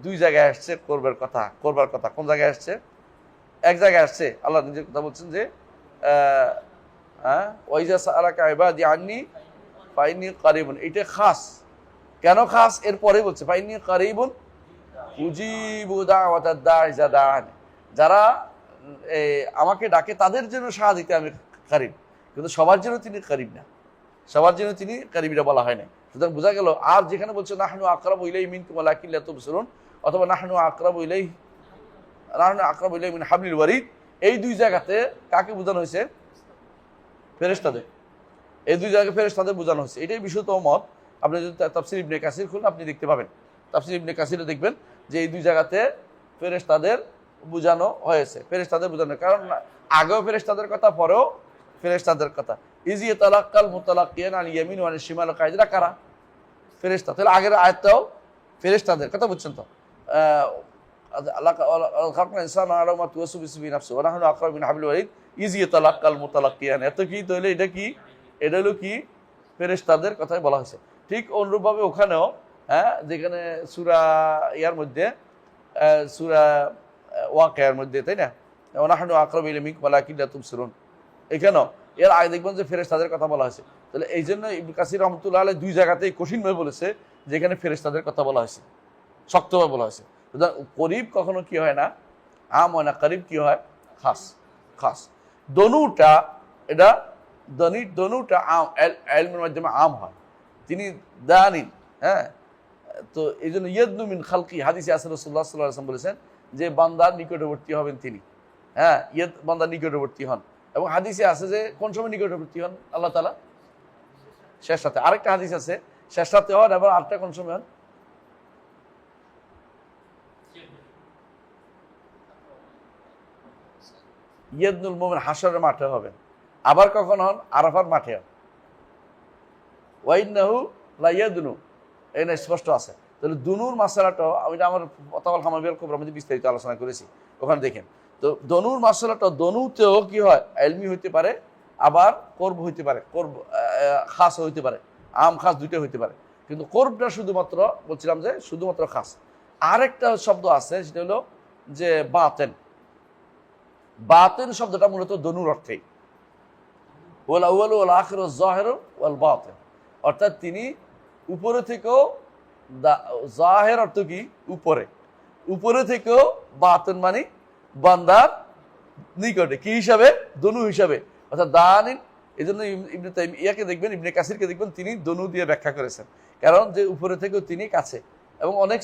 দুই জায়গায় আসছে করবার কথা। কোন জায়গায় আসছে? এক জায়গায় আসছে আল্লাহ নিজের কথা বলছেন যে ওয়াইজা সাআলাকা ইবাদি আন্নী ফাইন্নী কারিবুন। এটা খাস। কেন খাস? এরপরে বলছে ফাইন্নী কারিবুন উজিবু দাওয়াতাদ দাঈ ইযা দাআন, যারা আমাকে ডাকে তাদের জন্য সাড়া দিতে আমি কারিব। কিন্তু সবার জন্য তিনি কারিব না, সবার জন্য তিনি কারিবিরা বলা হয় না। সুতরাং বোঝা গেল। আর যেখানে বলছে নাহনু আকরাবু ইলাইহি মিনকুম ওয়ালাকিন লা তুবসিরুন, অথবা নাহনু আকরাবু ইলাইহি মিন হাবলিল ওয়ারিদ, এই দুই জায়গাতে কাকে বোঝানো হয়েছে? ফেরেশতাদের। এই দুই জায়গায় ফেরেশতাদের বোঝানো হয়েছে। এটাই বিশুদ্ধ মত। আপনি যদি তাফসীর ইবনে কাসির খুলুন, আপনি দেখতে পাবেন। তাফসীর ইবনে কাসিরে দেখবেন যে এই দুই জায়গাতে ফেরেশতাদের বোঝানো হয়েছে। ফেরেশতাদের বোঝানো, কারণ আগেও ফেরেশতাদের কথা, পরেও ফেরেশতাদের কথা। ইজি তালাক্কাল মুতালাক্কিয়ান আল ইয়ামিন ওয়া আল শিমাল কায়দা কারা? ফেরেশতা। তাহলে আগের আয়াতটাও ফেরেশতাদের কথা বুঝছেন তো? আল্লাহ খালকাল ইনসানা আলা মা তুওয়াসবিসু বি নাফসিহি ওয়া নাহনু আকরাবু মিন হাবলিল ওয়ারিদ ইজি তালাক্কাল মুতালাক্কিয়ান। এত কি? তাহলে এটা কি? এটা হলো কি? ফেরেশতাদের কথাই বলা হয়েছে। ঠিক অনুরূপভাবে ওখানেও যেখানে সূরা ইয়ার মধ্যে, সূরা ওয়াকিয়ার মধ্যে, তাই না, ওয়া নাহনু আকরাবু ইলাইহি মিনকুম ওয়ালাকিন লা তুবসিরুন, এখানেও এর আগে দেখবেন যে ফেরেশতাদের কথা বলা হয়েছে। তাহলে এই জন্য ইবনে কাসির রহমতুল্লাহ আলাইহি দুই জায়গাতেই কঠিনভাবে বলেছে যেখানে ফেরেশতাদের কথা বলা হয়েছে, শক্তভাবে বলা হয়েছে। করিব কখনো কি হয় না, আম হয় না, করিব কি হয়? খাস। খাস দনুটা, এটা দনুটা আম, এলমের মাধ্যমে আম হয়। তিনি দানিন। হ্যাঁ, তো এই জন্য ইয়াদনু মিন খালকি, হাদিসে আছে রাসূলুল্লাহ সাল্লাল্লাহু আলাইহি ওয়াসাল্লাম বলেছেন যে বান্দার নিকটবর্তী হবেন তিনি। হ্যাঁ, বান্দার নিকটবর্তী হন। এবং হাদিসে আছে যে কোন সময় নিকটবর্তী হন আল্লাহ তাআলা? শেষ রাতে। আরেকটা হাদিস আছে শেষ রাতে হন, এবার আরেকটা কোন সময় হন? ইয়াদনুল মুমিন হাসরের মাঠে হবেন। আবার কখন হন? আরাফার মাঠে হন। ওয়াইন্নাহু লা ইয়াদনু, এই না স্পষ্ট আছে। তাহলে দুনুর মাসালাটা আমি আমার ফতাওয়াল হামাবিয়াল কুবরার মধ্যে বিস্তারিত আলোচনা করেছি, ওখানে দেখেন। তো দনুর মাসালাটা, দনুতেও কি হয়? ইলমি হইতে পারে, আবার করব হইতে পারে, করব খাস হইতে পারে, আম খাস দুইটা হইতে পারে। কিন্তু করবটা শুধুমাত্র বলছিলাম যে শুধুমাত্র খাস। আরেকটা শব্দ আছে সেটা হলো যে বাতেন। বাতেন শব্দটা মূলত দনুর অর্থেই। ওয়াল আউয়ালু ওয়াল আখিরু ওয়াল যাহিরু ওয়াল বাতিন, অর্থাৎ তিনি উপরে থেকেও, জাহের অর্থ কি? উপরে। উপরে থেকেও, বাতেন মানে বান্দার নিকটে, কি হিসাবে? দনু হিসাবে, অর্থাৎ দানিন। এই জন্য ইবনে তাইমিয়াকে দেখবেন, ইবনে কাসিরকে দেখবেন, তিনি দনু দিয়ে ব্যাখ্যা করেছেন। কারণ যে উপরে থেকেও তিনি কাছে, এবং অনেক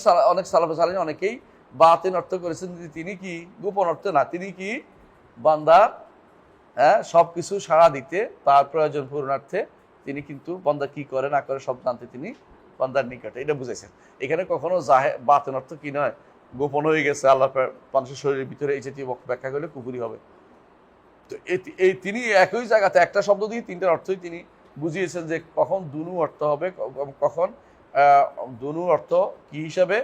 সালাফে সালেহিন অনেকেই বাতিন অর্থ করেছেন যে তিনি কি গোপন অর্থ না, তিনি কি বান্দার সবকিছু সাড়া দিতে তার প্রয়োজন পূরণার্থে তিনি কিন্তু বান্দা কি করে না করে সব জানতে তিনি বান্দার নিকটে, এটা বুঝেছেন। এখানে কখনো বাতিন অর্থ কি নয় গোপন হয়ে গেছে আল্লাহ মানুষের শরীরের ভিতরে, এই জাতীয় ব্যাখ্যা করলে কুফুরি হবে। তো এই তিনি একই জায়গাতে একটা শব্দ দিয়ে তিনটার অর্থই তিনি বুঝিয়েছেন যে কখন দুনু অর্থ হবে, কখন দুনু অর্থ কি হিসাবে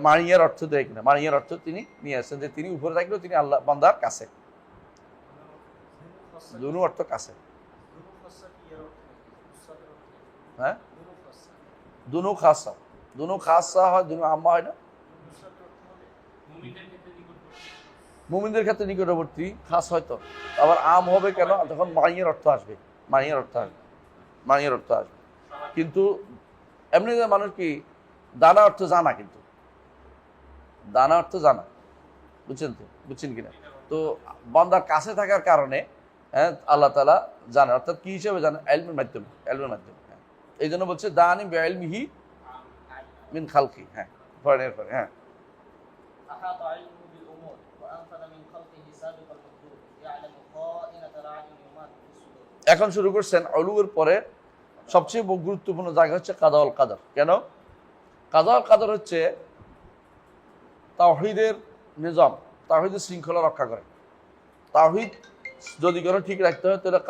মানিয়ার অর্থ দেয় কিনা, মানিয়ার অর্থ তিনি নিয়ে আসছেন যে তিনি উপরে থাকলেও তিনি আল্লাহ বান্দার কাছে, দুনু অর্থ কাছে। হ্যাঁ, দুনু খাসা, দুনু খাসা হয়, দুনু আম্মা হয় না। মুমিনদের ক্ষেত্রে নিকটবর্তী খাস হয়তো, আবার আম হবে কেন, তখন মানিয়ার অর্থ আসবে, মানিয়ার অর্থ আসবে, মানিয়ার অর্থ আসবে। কিন্তু এমনি মানুষ কি দানা অর্থ জানা, কিন্তু দানা অর্থ জানা, বুঝছেন তো, বুঝছেন কিনা। তো বান্দার কাছে থাকার কারণে আল্লাহ তাআলা জানেন, অর্থাৎ কি হিসেবে জানেন, ইলমের মাধ্যমে, ইলমের মাধ্যমে। এই জন্য বলছে দানি বিইলমিহি মিন খালকি। হ্যাঁ, পরের পরে হ্যাঁ, এখন শুরু করছেন উলুর পরে সবচেয়ে গুরুত্বপূর্ণ জায়গা হচ্ছে কাদাউল কাদর। কেন? কাদাউল কাদর হচ্ছে তাওহীদের নিজাম, তাওহীদের শৃঙ্খলা রক্ষা করে। তাওহীদ যদি কোনো ঠিক রাখতে হয় তাহলে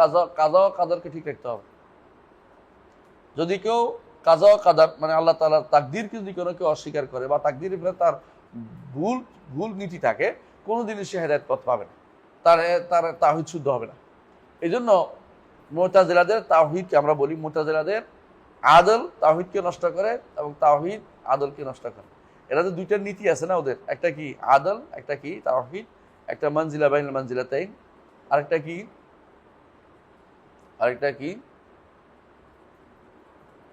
কাজা ও কাদরকে ঠিক রাখতে হবে। যদি কেউ কাজা ও কাদর মানে আল্লাহ তাআলার তাকদীরকে যদি কোনো কেউ অস্বীকার করে বা তাকদীরের উপরে তার ভুল নীতি থাকে, কোনোদিনই সে হেদায়েত পথ পাবে না, তার তাওহীদ শুদ্ধ হবে না। এই জন্য মুতাজিলাদের তাওহীদকে আমরা বলি, মুতাজিলাদের আদল তাওহীদকে নষ্ট করে এবং তাওহীদ আদলকে নষ্ট করে। এরা তো দুইটা নীতি আছে না ওদের, একটা কি আদল, একটা কি তাওহীদ, একটা মানজিলা বাইনাল মানজিলাতাইন, আরেকটা কি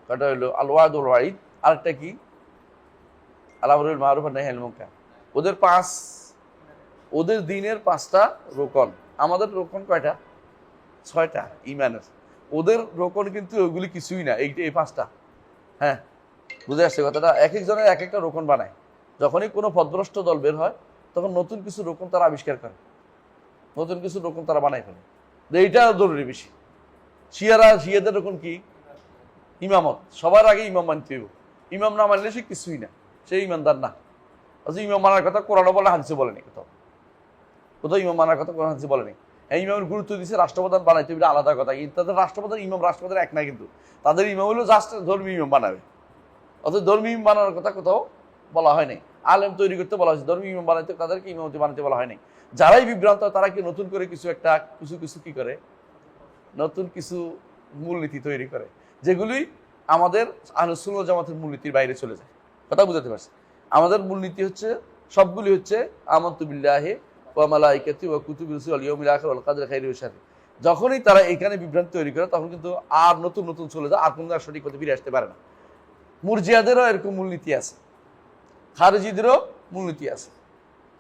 কটা হলো আল ওয়াদ ওয়াল ওয়াইদ, আরেকটা কি আল আমরুল বিল মারুফ ওয়ান নাহয়ি আনিল মুনকার। ওদের দিনের 5টা রোকন, আমাদের রোকন কয়টা? 6টা ঈমানের। ওদের রোকন কিন্তু ওইগুলি কিছুই না, এই 5টা। হ্যাঁ, বুঝে আসছে কথাটা। এক একজনের এক একটা রোকন বানায়। যখনই কোনো পথভ্রষ্ট দল বের হয় তখন নতুন কিছু রোকন তারা আবিষ্কার করে, নতুন কিছু রোকন তারা বানাই ফেলে। এইটা জরুরি বেশি। শিয়াদের রোকন কি? ইমামত। সবার আগে ইমাম মানতে হইব, ইমাম না মানলে সে কিছুই না, সে ইমানদার না। আচ্ছা, ইমাম মানার কথা কোরআনও বলে, হাদিসে বলেনি, কোথাও ইমাম মানার কথা কোরআন হাদিসে বলেনি। এই ইমামের গুরুত্ব দিচ্ছে রাষ্ট্রপ্রধান বানাইতে হবে, আলাদা কথা। তাদের রাষ্ট্রপ্রধান ইমাম রাষ্ট্রপ্রধান এক না, কিন্তু তাদের ইমাম হলো জাস্ট ধর্মীয় ইমাম বানাবে। অথচ ধর্মীয় ইমাম বানানোর কথা কোথাও বলা হয়নি। আলেম তৈরি করতে বলা হয়েছে, ধর্মীয় ইমাম বানাইতে তাদেরকে ইমামতি বানাতে বলা হয়নি। যারাই বিভ্রান্ত তারা কি নতুন করে কিছু কি করে, নতুন কিছু মূলনীতি তৈরি করে, যেগুলি আমাদের আহলুস সুন্নাহ ওয়াল জামাতের মূলনীতির বাইরে চলে যায়। কথা বুঝতে পারছি? আমাদের মূলনীতি হচ্ছে সবগুলি হচ্ছে আমানতু বিল্লাহি ওয়া মালাইকাতি ওয়া কুতুবি রুসুলি ওয়াল ইয়াউমিল আখির ওয়াল কদরি খাইরি ওয়া শাররি। যখনই তারা এখানে বিভ্রান্তি তৈরি করে তখন কিন্তু আর নতুন চলে যায়, আর কোনো সঠিক পথে ফিরে আসতে পারে না। মুরজিয়াদেরও এরকম মূলনীতি আছে, খারিজিদেরও মূলনীতি আছে।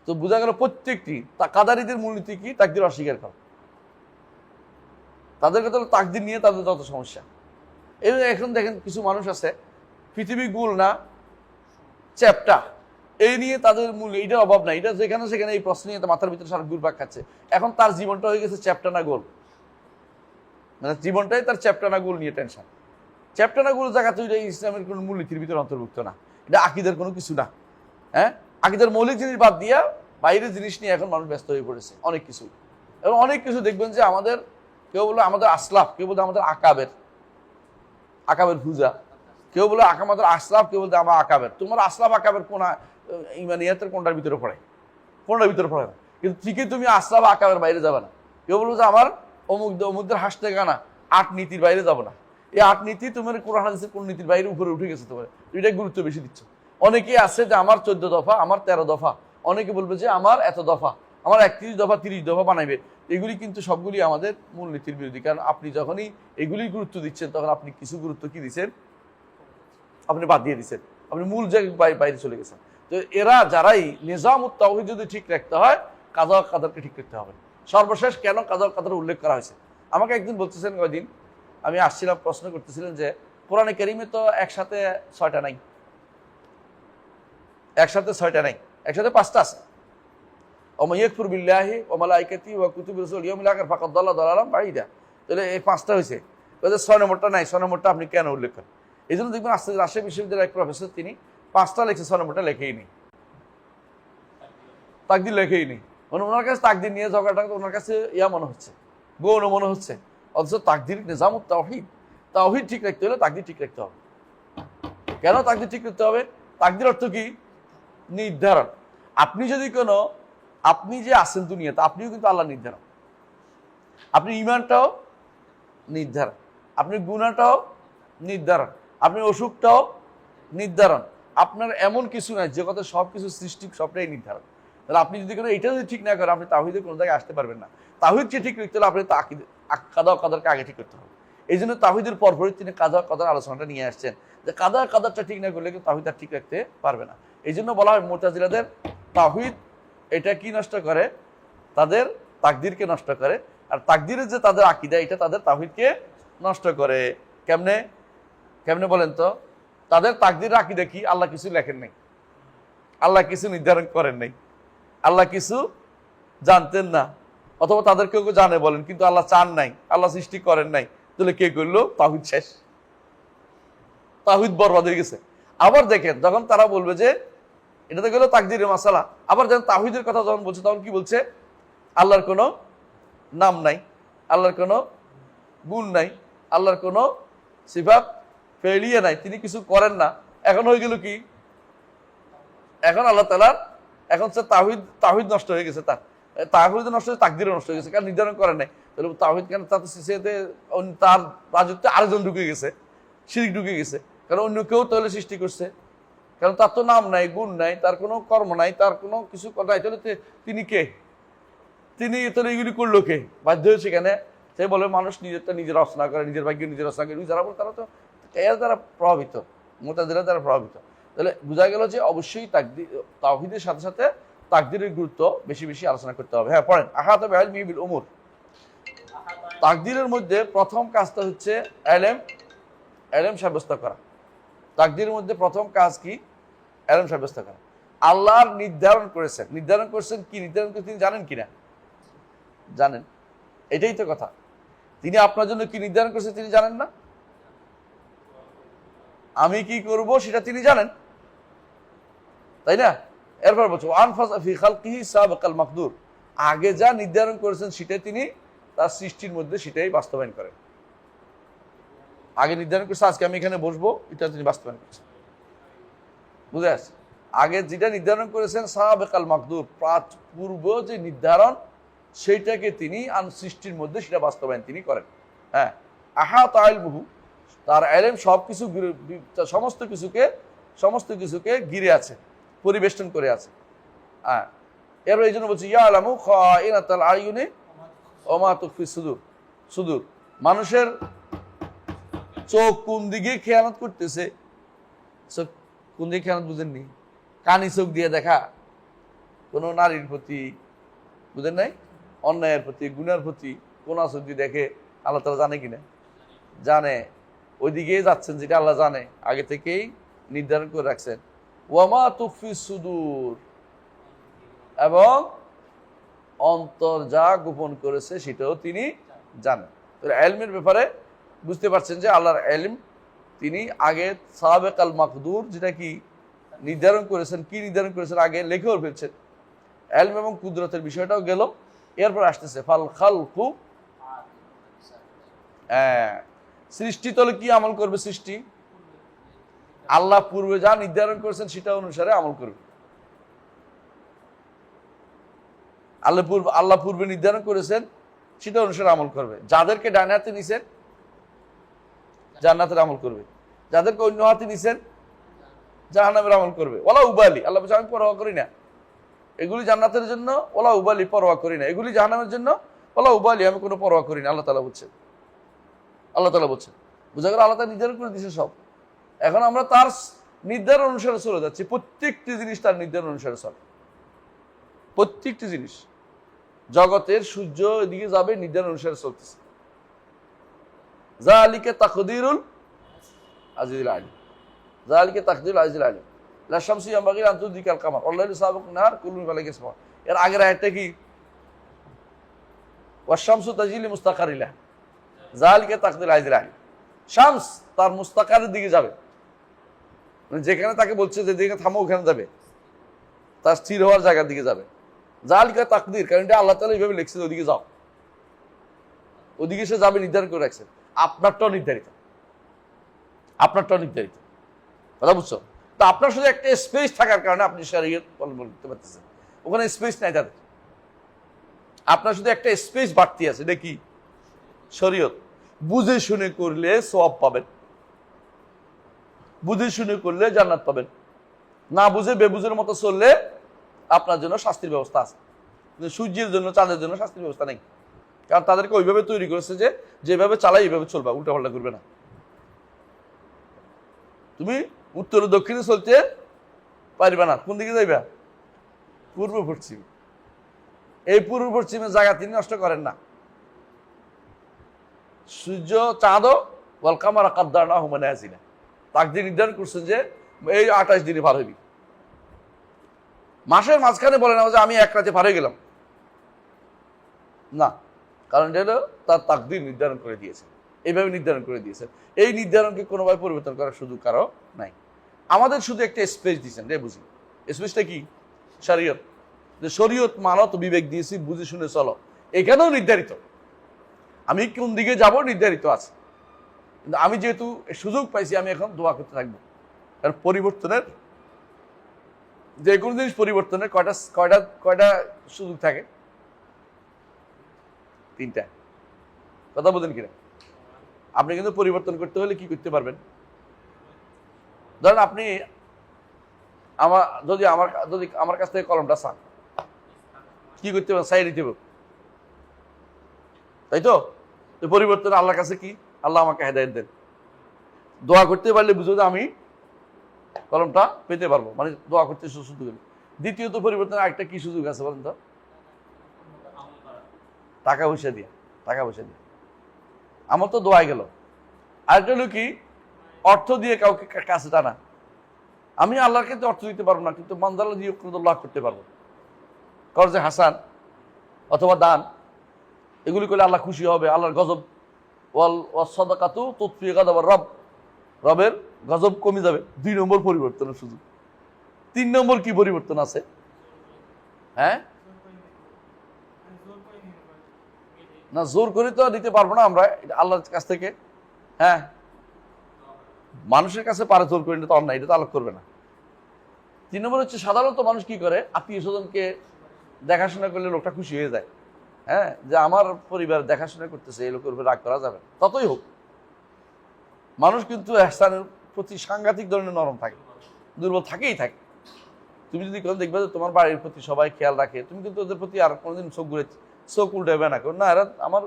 তো বোঝা গেল প্রত্যেকটি কাদারিদের মূলনীতি কি? তাকদীর অস্বীকার করা। তাদের কথা হলো তাকদীর নিয়ে তাদের যত সমস্যা। এই এখন দেখেন কিছু মানুষ আছে পৃথিবী গোল না চ্যাপ্টা, এই নিয়ে তাদের মূল এইটার অভাব নাই। এটা যেখানে সেখানে এই প্রশ্ন নিয়ে মাথার ভিতরে সারা ঘুরপাক খাচ্ছে। এখন তার জীবনটা হয়ে গেছে চ্যাপ্টা না গোল, মানে জীবনটাই তার চ্যাপ্টা না গোল নিয়ে টেনশন। চ্যাপ্টা না গোল জায়গা তো এটা ইসলামের কোনো মূলনীতির ভিতরে অন্তর্ভুক্ত না, এটা আকীদার কোনো কিছু না। হ্যাঁ, আকীদার মৌলিক জিনিস বাদ দিয়া বাইরের জিনিস নিয়ে এখন মানুষ ব্যস্ত হয়ে পড়েছে অনেক কিছু। এবং অনেক কিছু দেখবেন যে আমাদের কেউ বলে আমাদের আসলাফ, কেউ বলতে আমাদের আকাবের পূজা, কেউ বলে আমাদের আসলাফ, কেউ বলতে আমার আকাবের। তোমার আসলাফ আকাবের কোন ইমানিয়াতের কোনটার ভিতরে পড়ে? কোনটার ভিতরে পড়ে না। কিন্তু ঠিকই তুমি আসলাফ আকাবের বাইরে যাবে না। কেউ বলবো যে আমার অমুকদের হাসতে গানা 8 নীতির বাইরে যাবো না। এই 8 নীতি তোমার কোরআন হাদিসের কোন নীতির বাইরে উপরে উঠে গেছে, তোমার এটাই গুরুত্ব বেশি দিচ্ছ। অনেকে আছে যে আমার 14 দফা, আমার 13 দফা, অনেকে বলবে যে আমার এত দফা, আমার 31 দফা 30 দফা বানাইবে। এগুলি কিন্তু সবগুলি আমাদের মূলনীতির বিরোধী। কারণ আপনি যখনই এগুলি গুরুত্ব দিচ্ছেন তখন আপনি কিছু গুরুত্ব কি দিচ্ছেন, আপনি বাদ দিয়ে দিচ্ছেন, আপনি মূল জায়গায় বাইরে চলে গেছেন। তো এরা যারাই নিজামুত তাওহীদ যদি ঠিক রাখতে হয়, কাযা কাদরকে ঠিক রাখতে হবে। সর্বশেষ কেন কাযা কাদর উল্লেখ করা হয়েছে? আমাকে একদিন বলতেছেন, কয়দিন আমি আসছিলাম, প্রশ্ন করতেছিলেন যে কোরআনে কারীমে তো একসাথে 6টা নাই, একসাথে 6টা নাই, একসাথে 5টা আছে। ওমা ইয়াকফুর বিল্লাহি ওয়া মালাইকাতি ওয়া কুতুবি রাসূল ইয়াউমিল আখির ফাকাদ দাল্লা দালালান বাঈদা। তাহলে এই 5টা হয়েছে, 6 নম্বরটা নাই। 6 নম্বরটা আপনি কেন উল্লেখ করেন? এই জন্য দেখবেন আজকে রাজশাহী বিশ্ববিদ্যালয়ের এক প্রফেসর, তিনি 5টা লিখছে, 6 নম্বরটা লেখেই নেই, তাকদির লেখেই নেই। মানে ওনার কাছে তাকদির নিয়ে ঝগড়াটা ওনার কাছে মনে হচ্ছে, গৌণ মনে হচ্ছে। অথচ তাকদির নিজামুত তাওহীদ, তাওহীদ ঠিক রাখতে হলে তাকদির ঠিক রাখতে হবে। কেন তাকদির ঠিক রাখতে হবে? তাকদির অর্থ কি? নির্ধারণ। আপনি যদি আপনি যে আছেন দুনিয়াতে, আপনিও কিন্তু আল্লাহ নির্ধারণ। আপনি ঈমানটাও নির্ধারণ, আপনি গুনাহটাও নির্ধারণ, আপনি অসুখটাও নির্ধারণ। আপনার এমন কিছু নাই যে কথা সব কিছু সৃষ্টি সবটাই নির্ধারণ। তাহলে আপনি যদি এটা যদি ঠিক না করেন, আপনি তাওহীদে কোনো জায়গায় আসতে পারবেন না। তাওহীদকে ঠিক রাখতে হলে আপনি কাদা কাদারকে আগে ঠিক করতে হবে। এই জন্য তাওহীদের পরপরই তিনি কাদা কাদার আলোচনাটা নিয়ে আসছেন, যে কাদা কাদারটা ঠিক না করলে কিন্তু তাওহীদ আর ঠিক রাখতে পারবে না। এই জন্য বলা হয় মুতাজিলাদের তাওহীদ এটা কি নষ্ট করে? তাদের তাকদীরকে নষ্ট করে। আর তাকদীরের যে তাদের আকীদা, এটা তাদের তাওহীদকে নষ্ট করে। কেমনে কেমনে বলেন তো? তাদের তাকদীরের আকীদা কি? আল্লাহ কিছু লেখেন নাই, আল্লাহ কিছু নির্ধারণ করেন নাই, আল্লাহ কিছু জানতেন না, অথবা তাদের কেউ জানে বলেন, কিন্তু আল্লাহ চান নাই, আল্লাহ সৃষ্টি করেন নাই। তাহলে কে করলো? তাওহীদ শেষ, তাওহীদ বরবাদ হয়ে গেছে। আবার দেখেন, যখন তারা বলবে যে এটা তো গেলো তাকদীরের মাসালা, আবার যখন তাওহীদের কথা যখন বলছে, তখন কি বলছে? আল্লাহর কোনো নাম নাই, আল্লাহর কোনো গুণ নাই, আল্লাহর কোনো সিফাত ফেলিয়া নাই, তিনি কিছু করেন না। এখন হয়ে গেল কি? এখন আল্লাহ তাআলার এখন তাওহীদ নষ্ট হয়ে গেছে। তাওহীদ নষ্ট হয়ে তাকদীরও নষ্ট হয়ে গেছে, কারণ নির্ধারণ করেন নাই। তাহলে তাওহীদ কেন? তার রাজত্বে আরেকজন ঢুকে গেছে, শিরক ঢুকে গেছে। কারণ অন্য কেউ তাহলে সৃষ্টি করছে, কারণ তার তো নাম নাই, গুণ নাই, তার কোনো কর্ম নাই, তার কোনো কিছু নাই। তাহলে তিনি কে? তিনি তাহলে এগুলি করলো কে? বাধ্য হয়েছে কেন? সে বলে মানুষ নিজেরটা নিজে রচনা করে, নিজের ভাগ্য নিজে রচনা করে। যারা বলে তারা তো এর দ্বারা প্রভাবিত, মুতাজিলার দ্বারা প্রভাবিত। তাহলে বোঝা গেল যে অবশ্যই তাওহীদের সাথে সাথে তাকদীরের গুরুত্ব বেশি বেশি আলোচনা করতে হবে। হ্যাঁ, পড়েন। আহাতা বিইলমিহি বিল উমুর। তাকদীরের মধ্যে প্রথম কাজটা হচ্ছে ইলম সাব্যস্ত করা। তাকদীরের মধ্যে প্রথম কাজ কি? ইলম সাব্যস্ত করা। আল্লাহর নির্ধারণ করেছেন কি? নির্ধারণ করে তিনি জানেন কিনা? জানেন। এটাই তো কথা। তিনি আপনার জন্য কি নির্ধারণ করেছেন তিনি জানেন না? আমি কি করব সেটা তিনি জানেন, তাই না? এরপর বলছো আনফাসা ফি খালকিহি সাবাকাল মাকদুর। আগে যা নির্ধারণ করেছেন সেটাই তিনি তার সৃষ্টির মধ্যে সেটাই বাস্তবায়ন করেন। আগে নির্ধারণ করছে আজকে আমি এখানে বসবো, এটা তিনি বাস্তবায়ন করছেন। বুঝে আসছে? আগে যেটা নির্ধারণ করেছেন সাবাকাল মাকদুর, পূর্ব যে নির্ধারণ, সেইটাকে তিনি সৃষ্টির মধ্যে সেটা বাস্তবায়ন তিনি করেন। হ্যাঁ, আহাতা ইলমুহু, তার ইলম সবকিছু, সমস্ত কিছুকে ঘিরে আছে, পরিবেষ্টন করে আছে। হ্যাঁ, এরপর এই জন্য বলছি ইয়ালামু খাইনাতাল আয়ুনি ওয়া মা তুখফি সুদূর। মানুষের চোখ কোন দিকে খেয়ানত করতেছে, চোখ কোন দিকে খেয়ানত বুঝেননি? কানি চোখ দিয়ে দেখা কোনো নারীর প্রতি, বুঝেন নাই? অন্যায়ের প্রতি, গুনার প্রতি কোন চোখ দিয়ে দেখে? আল্লাহ তাআলা জানে কিনা? জানে। ওইদিকেই যাচ্ছেন, যেটা আল্লাহ জানে, আগে থেকেই নির্ধারণ করে রাখছেন। ওয়া মা তুখফি সুদূর, এবং অন্তর যা গোপন করেছে সেটাও তিনি জানেন। তো ইলমের ব্যাপারে বুঝতে পারছেন যে আল্লাহর ইলম, তিনি আগে সাবেকাল মাকদুর, যেটা কি নির্ধারণ করেছেন, কি নির্ধারণ করেছেন আগে লিখেও ফেলছেন। ইলম এবং কুদরতের বিষয়টাও গেল। এরপর আসতেছে ফাল খালকু। সৃষ্টি তলে কি আমল করবে? সৃষ্টি আল্লাহ পূর্বে যা নির্ধারণ করেছেন সেটা অনুসারে আমল করবে। আল্লাহ পূর্বে নির্ধারণ করেছেন সেটা অনুসারে আমল করবে। যাদেরকে ডান হাতে নিছেন জান্নাতের আমল করবে, যাদেরকে অন্য হাতে নিছেন জাহান্নামের আমল করবে। ওলা উবালি, আল্লাহ বলছে আমি পরোয়া করি না। এগুলি জান্নাতের জন্য ওলা উবালি, পরোয়া করি না। এগুলি জাহান্নামের জন্য ওলা উবালি, আমি কোনো পরোয়া করি না। আল্লাহ তাআলা বলছেন বুঝা গেল? আল্লাহ তাআলা নির্ধারণ করে দিয়েছে সব। এখন আমরা তার নির্ধারণ অনুসারে চলে যাচ্ছি। প্রত্যেকটি জিনিস তার নির্ধারণ অনুসারে চলে। প্রত্যেকটি জিনিস, জগতের সূর্য এদিকে যাবে, নির্ধারণ অনুসারে চলতেছে। যালিকা তাকদীরুল আজিজুল আলিম, যালিকা তাকদীরুল আজিজুল আলিম। লা শামসু ইয়ানবাগি আন তুদরিকাল কামার ওয়াল্লাইলু সাবিকুন নাহার কুল্লুন ফি ফালাকিন ইয়াসবাহুন। এর আগের আয়াতটা কি? ওয়াশ শামসু তাজরি লিমুস্তাকারিন লাহা যালিকা তাকদীরুল আজিজিল আলিম। শামস তার মুস্তাকারের দিকে যাবে, মানে যেখানে তাকে বলছে যে দিকে থামো ওখানে যাবে, তার স্থির হওয়ার জায়গার দিকে যাবে। যালিকা তাকদীর, কারণ এটা আল্লাহ তাআলা এইভাবে লিখছেন ওদিকে যাও, ওদিকে সে যাবে নির্ধারণ করে রাখছেন। আপনারটাও নির্ধারিত, আপনারটাও নির্ধারিত। কথা বুঝছো? তো আপনার শুধু একটা স্পেস থাকার কারণে আপনি শরীয়ত অবলম্বন করতে পারতেছেন, ওখানে স্পেস নাই তাদের। আপনার শুধু একটা স্পেস বাড়তি আছে, এটা কি? শরীয়ত। বুঝে শুনে করলে সওয়াব পাবেন, বুঝে শুনে করলে জান্নাত পাবেন। না বুঝে বেবুঝের মতো চললে আপনার জন্য শাস্তির ব্যবস্থা আছে। কিন্তু সূর্যের জন্য চাঁদের জন্য শাস্তির ব্যবস্থা নেই, কারণ তাদেরকে ওইভাবে তৈরি করেছে যে যেভাবে চালাই এইভাবে চলবা, উল্টাপাল্টা করবে না। তুমি উত্তর দক্ষিণে চলতে পারবে না, কোন দিকে যাইবা? পূর্ব পশ্চিম। এই পূর্ব পশ্চিমের জায়গা তিনি নষ্ট করেন না। সূর্য চাঁদও ওয়াল কামারা কাদ্দারনাহু মানাজিলা, তাকদীর নির্ধারণ করছেন যে এই 28 দিনে পার হইবি। মাসের মাঝখানে বলে না যে আমি এক রাতে পার হয়ে গেলাম, না, কারণ এটা হলো তার তাকদীর নির্ধারণ করে দিয়েছে, এইভাবে নির্ধারণ করে দিয়েছে। এই নির্ধারণকে কোনোভাবে পরিবর্তন করার সুযোগ কারো নাই। আমাদের শুধু একটা স্পেস দিয়েছেন, রে বুঝি স্পেসটা কি? শরীয়ত। যে শরীয়ত মানো তো বিবেক দিয়েছি, বুঝে শুনে চলো, এখানেও নির্ধারিত আমি কোন দিকে যাব নির্ধারিত আছে। কিন্তু আমি যেহেতু সুযোগ পাইছি, আমি এখন দোয়া করতে থাকবো। কারণ পরিবর্তনের, যে কোনো জিনিস পরিবর্তনের কয়টা কয়টা কয়টা সুযোগ থাকে? 3টা। কথা বলেন কিনা? আপনি কিন্তু পরিবর্তন করতে হলে কি করতে পারবেন? ধরেন আপনি যদি আমার কাছ থেকে কলমটা চান, কি করতে পারেন? চাই দিতে হবে, তাই তো? পরিবর্তন আল্লাহর কাছে কি? আল্লাহ আমাকে হেদায়েত দেন। দোয়া করতে পারলে বুঝো যে আমি কলমটা পেতে পারবো, মানে দোয়া করতে সুযোগ হবে। দ্বিতীয়ত পরিবর্তন আরেকটা কি সুযোগ আছে বলেন তো? টাকা পয়সা দিয়ে, টাকা পয়সা দিয়ে আমার তো দোয়াই গেল। আরেকটা হলো কি? অর্থ দিয়ে কাউকে কাছে টানা। আমি আল্লাহর ক্ষেত্রে অর্থ দিতে পারবো না, কিন্তু মানদাল্লাহ দিয়ে লাভ করতে পারবো। কর্জে হাসান অথবা দান, এগুলি করলে আল্লাহ খুশি হবে। আল্লাহর গজব ওয়াল সাদাকাতু তুতফি গাদাবার রব, রবের গজব কমে যাবে। 2 নম্বর পরিবর্তনের সুযোগ। 3 নম্বর কি পরিবর্তন আছে? হ্যাঁ, না জোর করে তো দিতে পারবো না আমরা আল্লাহর কাছ থেকে। হ্যাঁ, মানুষের কাছে পারে জোর করে নিতে, অন্যায়, এটা তো আলোক করবে না। 3 নম্বর হচ্ছে সাধারণত মানুষ কি করে, আত্মীয় স্বজনকে দেখাশোনা করলে লোকটা খুশি হয়ে যায়। হ্যাঁ, যে আমার পরিবার দেখাশোনা করতেছে, এই লোকের উপর রাগ করা যাবে না। ততই হোক, মানুষ কিন্তু ইহসানের প্রতি সাংঘাতিক ধরনের নরম থাকে, দুর্বল থাকেই থাকে। তুমি যদি দেখবে যে তোমার বাড়ির প্রতি সবাই খেয়াল রাখে, তুমি কিন্তু ওদের প্রতি আর কোনোদিন চোখ উল্টাবে না, কারণ না এরা আমার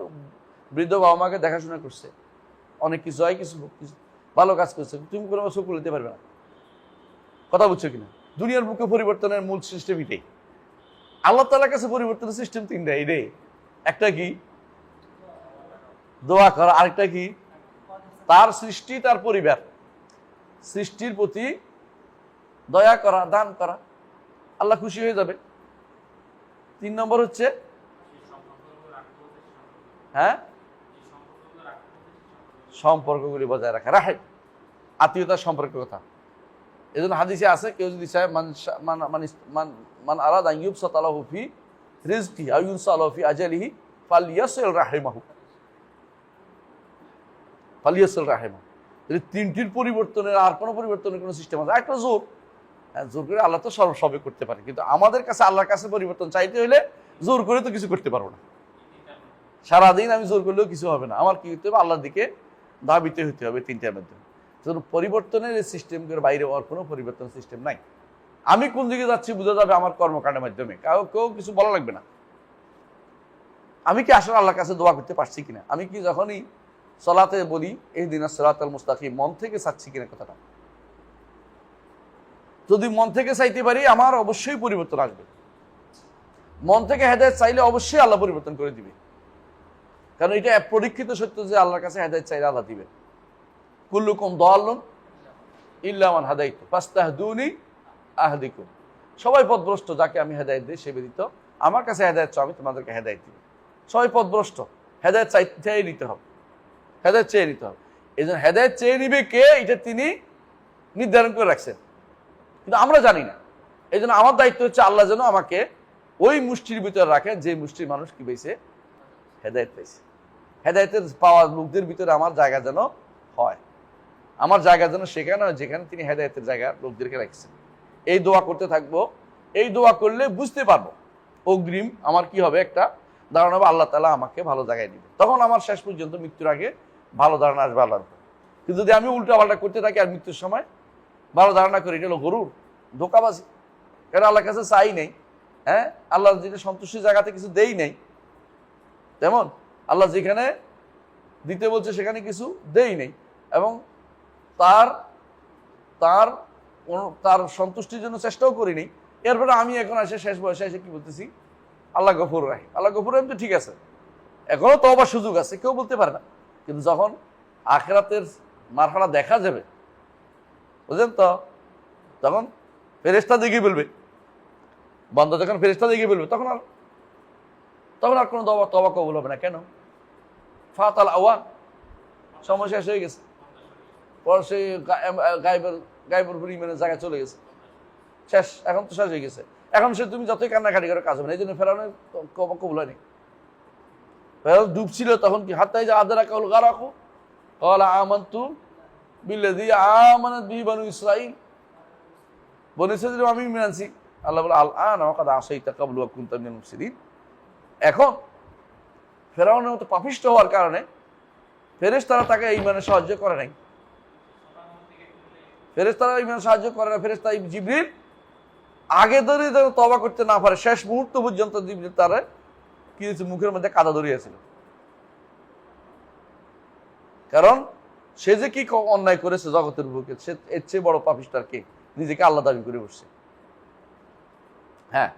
বৃদ্ধ বাবা মাকে দেখাশোনা করছে, অনেক কিছু হয়, কিছু ভালো কাজ করছে, তুমি কোনো চোখ উল্টাতে পারবে না। কথা বুঝছো কিনা? দুনিয়ার বুকে পরিবর্তনের মূল সিস্টেম এটাই। আল্লাহ তাআলার কাছে পরিবর্তনের সিস্টেম 3টা। এটাই, একটা কি? দোয়া করা। আরেকটা কি? তার সৃষ্টি, তার পরিবার, সৃষ্টির প্রতি দয়া করা, দান করা, আল্লাহ খুশি হয়ে যাবে। 3 নম্বর হচ্ছে হ্যাঁ, সম্পর্কগুলি বজায় রাখা, রাহেম, আত্মীয়তার সম্পর্কের কথা। এই জন্য হাদিসে আছে, কেউ যদি চায় মান আরাদা আন ইউবসাতা লাহু ফি রিজকিহি আও ইউনসা লাহু ফি আজালিহি ফালইয়াসিল রাহিমাহু, ফালইয়াসিল রাহিমাহু। এই 3টির পরিবর্তনের আর কোনো পরিবর্তনের কোনো সিস্টেম আছে? একটা জোর। হ্যাঁ, জোর করে আল্লাহ তো সবে করতে পারে, কিন্তু আমাদের কাছে আল্লাহর কাছে পরিবর্তন চাইতে হলে জোর করে তো কিছু করতে পারবো না। সারাদিন আমি জোর করলেও কিছু হবে না। আমার কি করতে হবে? আল্লাহর দিকে ধাবিত হতে হবে 3টার মাধ্যমে। পরিবর্তনের এই সিস্টেমের বাইরে আর কোনো পরিবর্তন সিস্টেম নাই। আমি কোন দিকে যাচ্ছি বোঝা যাবে আমার কর্মকাণ্ডের মাধ্যমে, কেউ কিছু বলা লাগবে না। আমি কি আসলে আল্লাহর কাছে দোয়া করতে পারছি কিনা, আমি কি যখনই সালাতে বলি ইহদিনাস সিরাতাল মুস্তাকিম, মন থেকে চাচ্ছি কিনা কথাটা। যদি মন থেকে চাইতে পারি, আমার অবশ্যই পরিবর্তন আসবে। মন থেকে হেদায়েত চাইলে অবশ্যই আল্লাহ পরিবর্তন করে দিবে, কারণ এটা পরীক্ষিত সত্য যে আল্লাহর কাছে হেদায়েত চাইলে আল্লাহ দিবে। কুল্লুকুম দাল্লুন ইল্লা মান হাদাইতু ফাস্তাহদুনি আহদিকুম, সবাই পথভ্রষ্ট, যাকে আমি হেদায়েত দিই সে ব্যতীত আমার কাছে হেদায়েত চাও, আমি তোমাদেরকে হেদায়েত দিব। সবাই পথভ্রষ্ট, হেদায়েত চেয়ে নিতে হবে, হেদায়েত চেয়ে নিতে হবে। এই জন্য হেদায়েত চেয়ে নিবে কে, এটা তিনি নির্ধারণ করে রাখছেন, কিন্তু আমরা জানি না। এই জন্য আমার দায়িত্ব হচ্ছে আল্লাহ যেন আমাকে ওই মুষ্টির ভিতরে রাখেন যে মুষ্টির মানুষ কি পেয়েছে, হেদায়েত পেয়েছে। হেদায়েতের পাওয়া লোকদের ভিতরে আমার জায়গা যেন হয়, আমার জায়গা যেন সেখানে হয় যেখানে তিনি হেদায়েতের জায়গা লোকদেরকে রাখছেন। এই দোয়া করতে থাকবো। এই দোয়া করলে বুঝতে পারবো অগ্রিম আমার কি হবে, একটা ধারণা হবে আল্লাহ তাআলা আমাকে ভালো জায়গায় দিবে। তখন আমার শেষ পর্যন্ত মৃত্যুর আগে ভালো ধারণা আসবে আল্লাহর উপর। কিন্তু যদি আমি উল্টা পাল্টা করতে থাকি আর মৃত্যুর সময় ভালো ধারণা করি, এটা হলো গরুর ধোকাবাজি। কারণ আল্লাহর কাছে চাই নেই, হ্যাঁ, আল্লাহ যেটা সন্তুষ্টির জায়গাতে কিছু দেই নেই, তেমন আল্লাহ যেখানে দিতে বলছে সেখানে কিছু দেই নেই, এবং তার তার তার সন্তুষ্টির জন্য চেষ্টাও করিনি। এরপরে আমি এখন এসে শেষ বয়সে এসে কি বলতেছি, আল্লাহ গফুর রাহিম, আল্লাহ গফুর রাহিম তো ঠিক আছে, এখনো তওবার সুযোগ আছে, কেউ বলতে পারে না। কিন্তু যখন আখিরাতের মারহালা দেখা যাবে, বুঝলেন তো, তখন ফেরেশতা দেখে বলবে, বান্দা যখন ফেরেশতা দেখে বলবে, তখন আর কোনো তওবা কবুল হবে না। কেন? ফাতাল আওয়ান, সময় শেষ হয়ে গেছে, পর সে গায়েবের উপর ইমানের জায়গায় চলে গেছে, শেষ, এখন তো শেষ হয়ে গেছে। এখন সে তুমি যতই কান্নাকাটি করে কাজ হবে না। এই জন্য ফেরাউনের তওবা কবুল হয়নি। ফেরাউন ডুবছিল, তখন কি হাত্তা ইযা আদরাকাল গারাকু ক্বালা আমানতু বিল্লাযী আমানাত বিহি বানু ইসরাঈল, বনী ইসরাঈল আমি ঈমান আনছি। আল্লাহ বলে আল আন ওয়া কাদ আসাইতা ক্বাবলু ওয়া কুনতা মিনাল মুফসিদিন। এখন ফেরাউনের মতো পাপিষ্ঠ হওয়ার কারণে ফেরেশতারা তাকে ঈমানে সাহায্য করে নাই। ফেরেশতারা ঈমানে সাহায্য করে না। ফেরেশতা জিবরিল আগে ধরে যেন তওবা করতে না পারে, শেষ মুহূর্ত পর্যন্ত জিবরিল তার কি হয়েছে, মুখের মধ্যে কাদা ধরিয়েছিল। কারণ সে যে কি অন্যায় করেছে জগতের বুকে, সে এর চেয়ে বড় পাপিষ্ঠ আর কে, নিজেকে আল্লাহ দাবি করে বসছে। হ্যাঁ,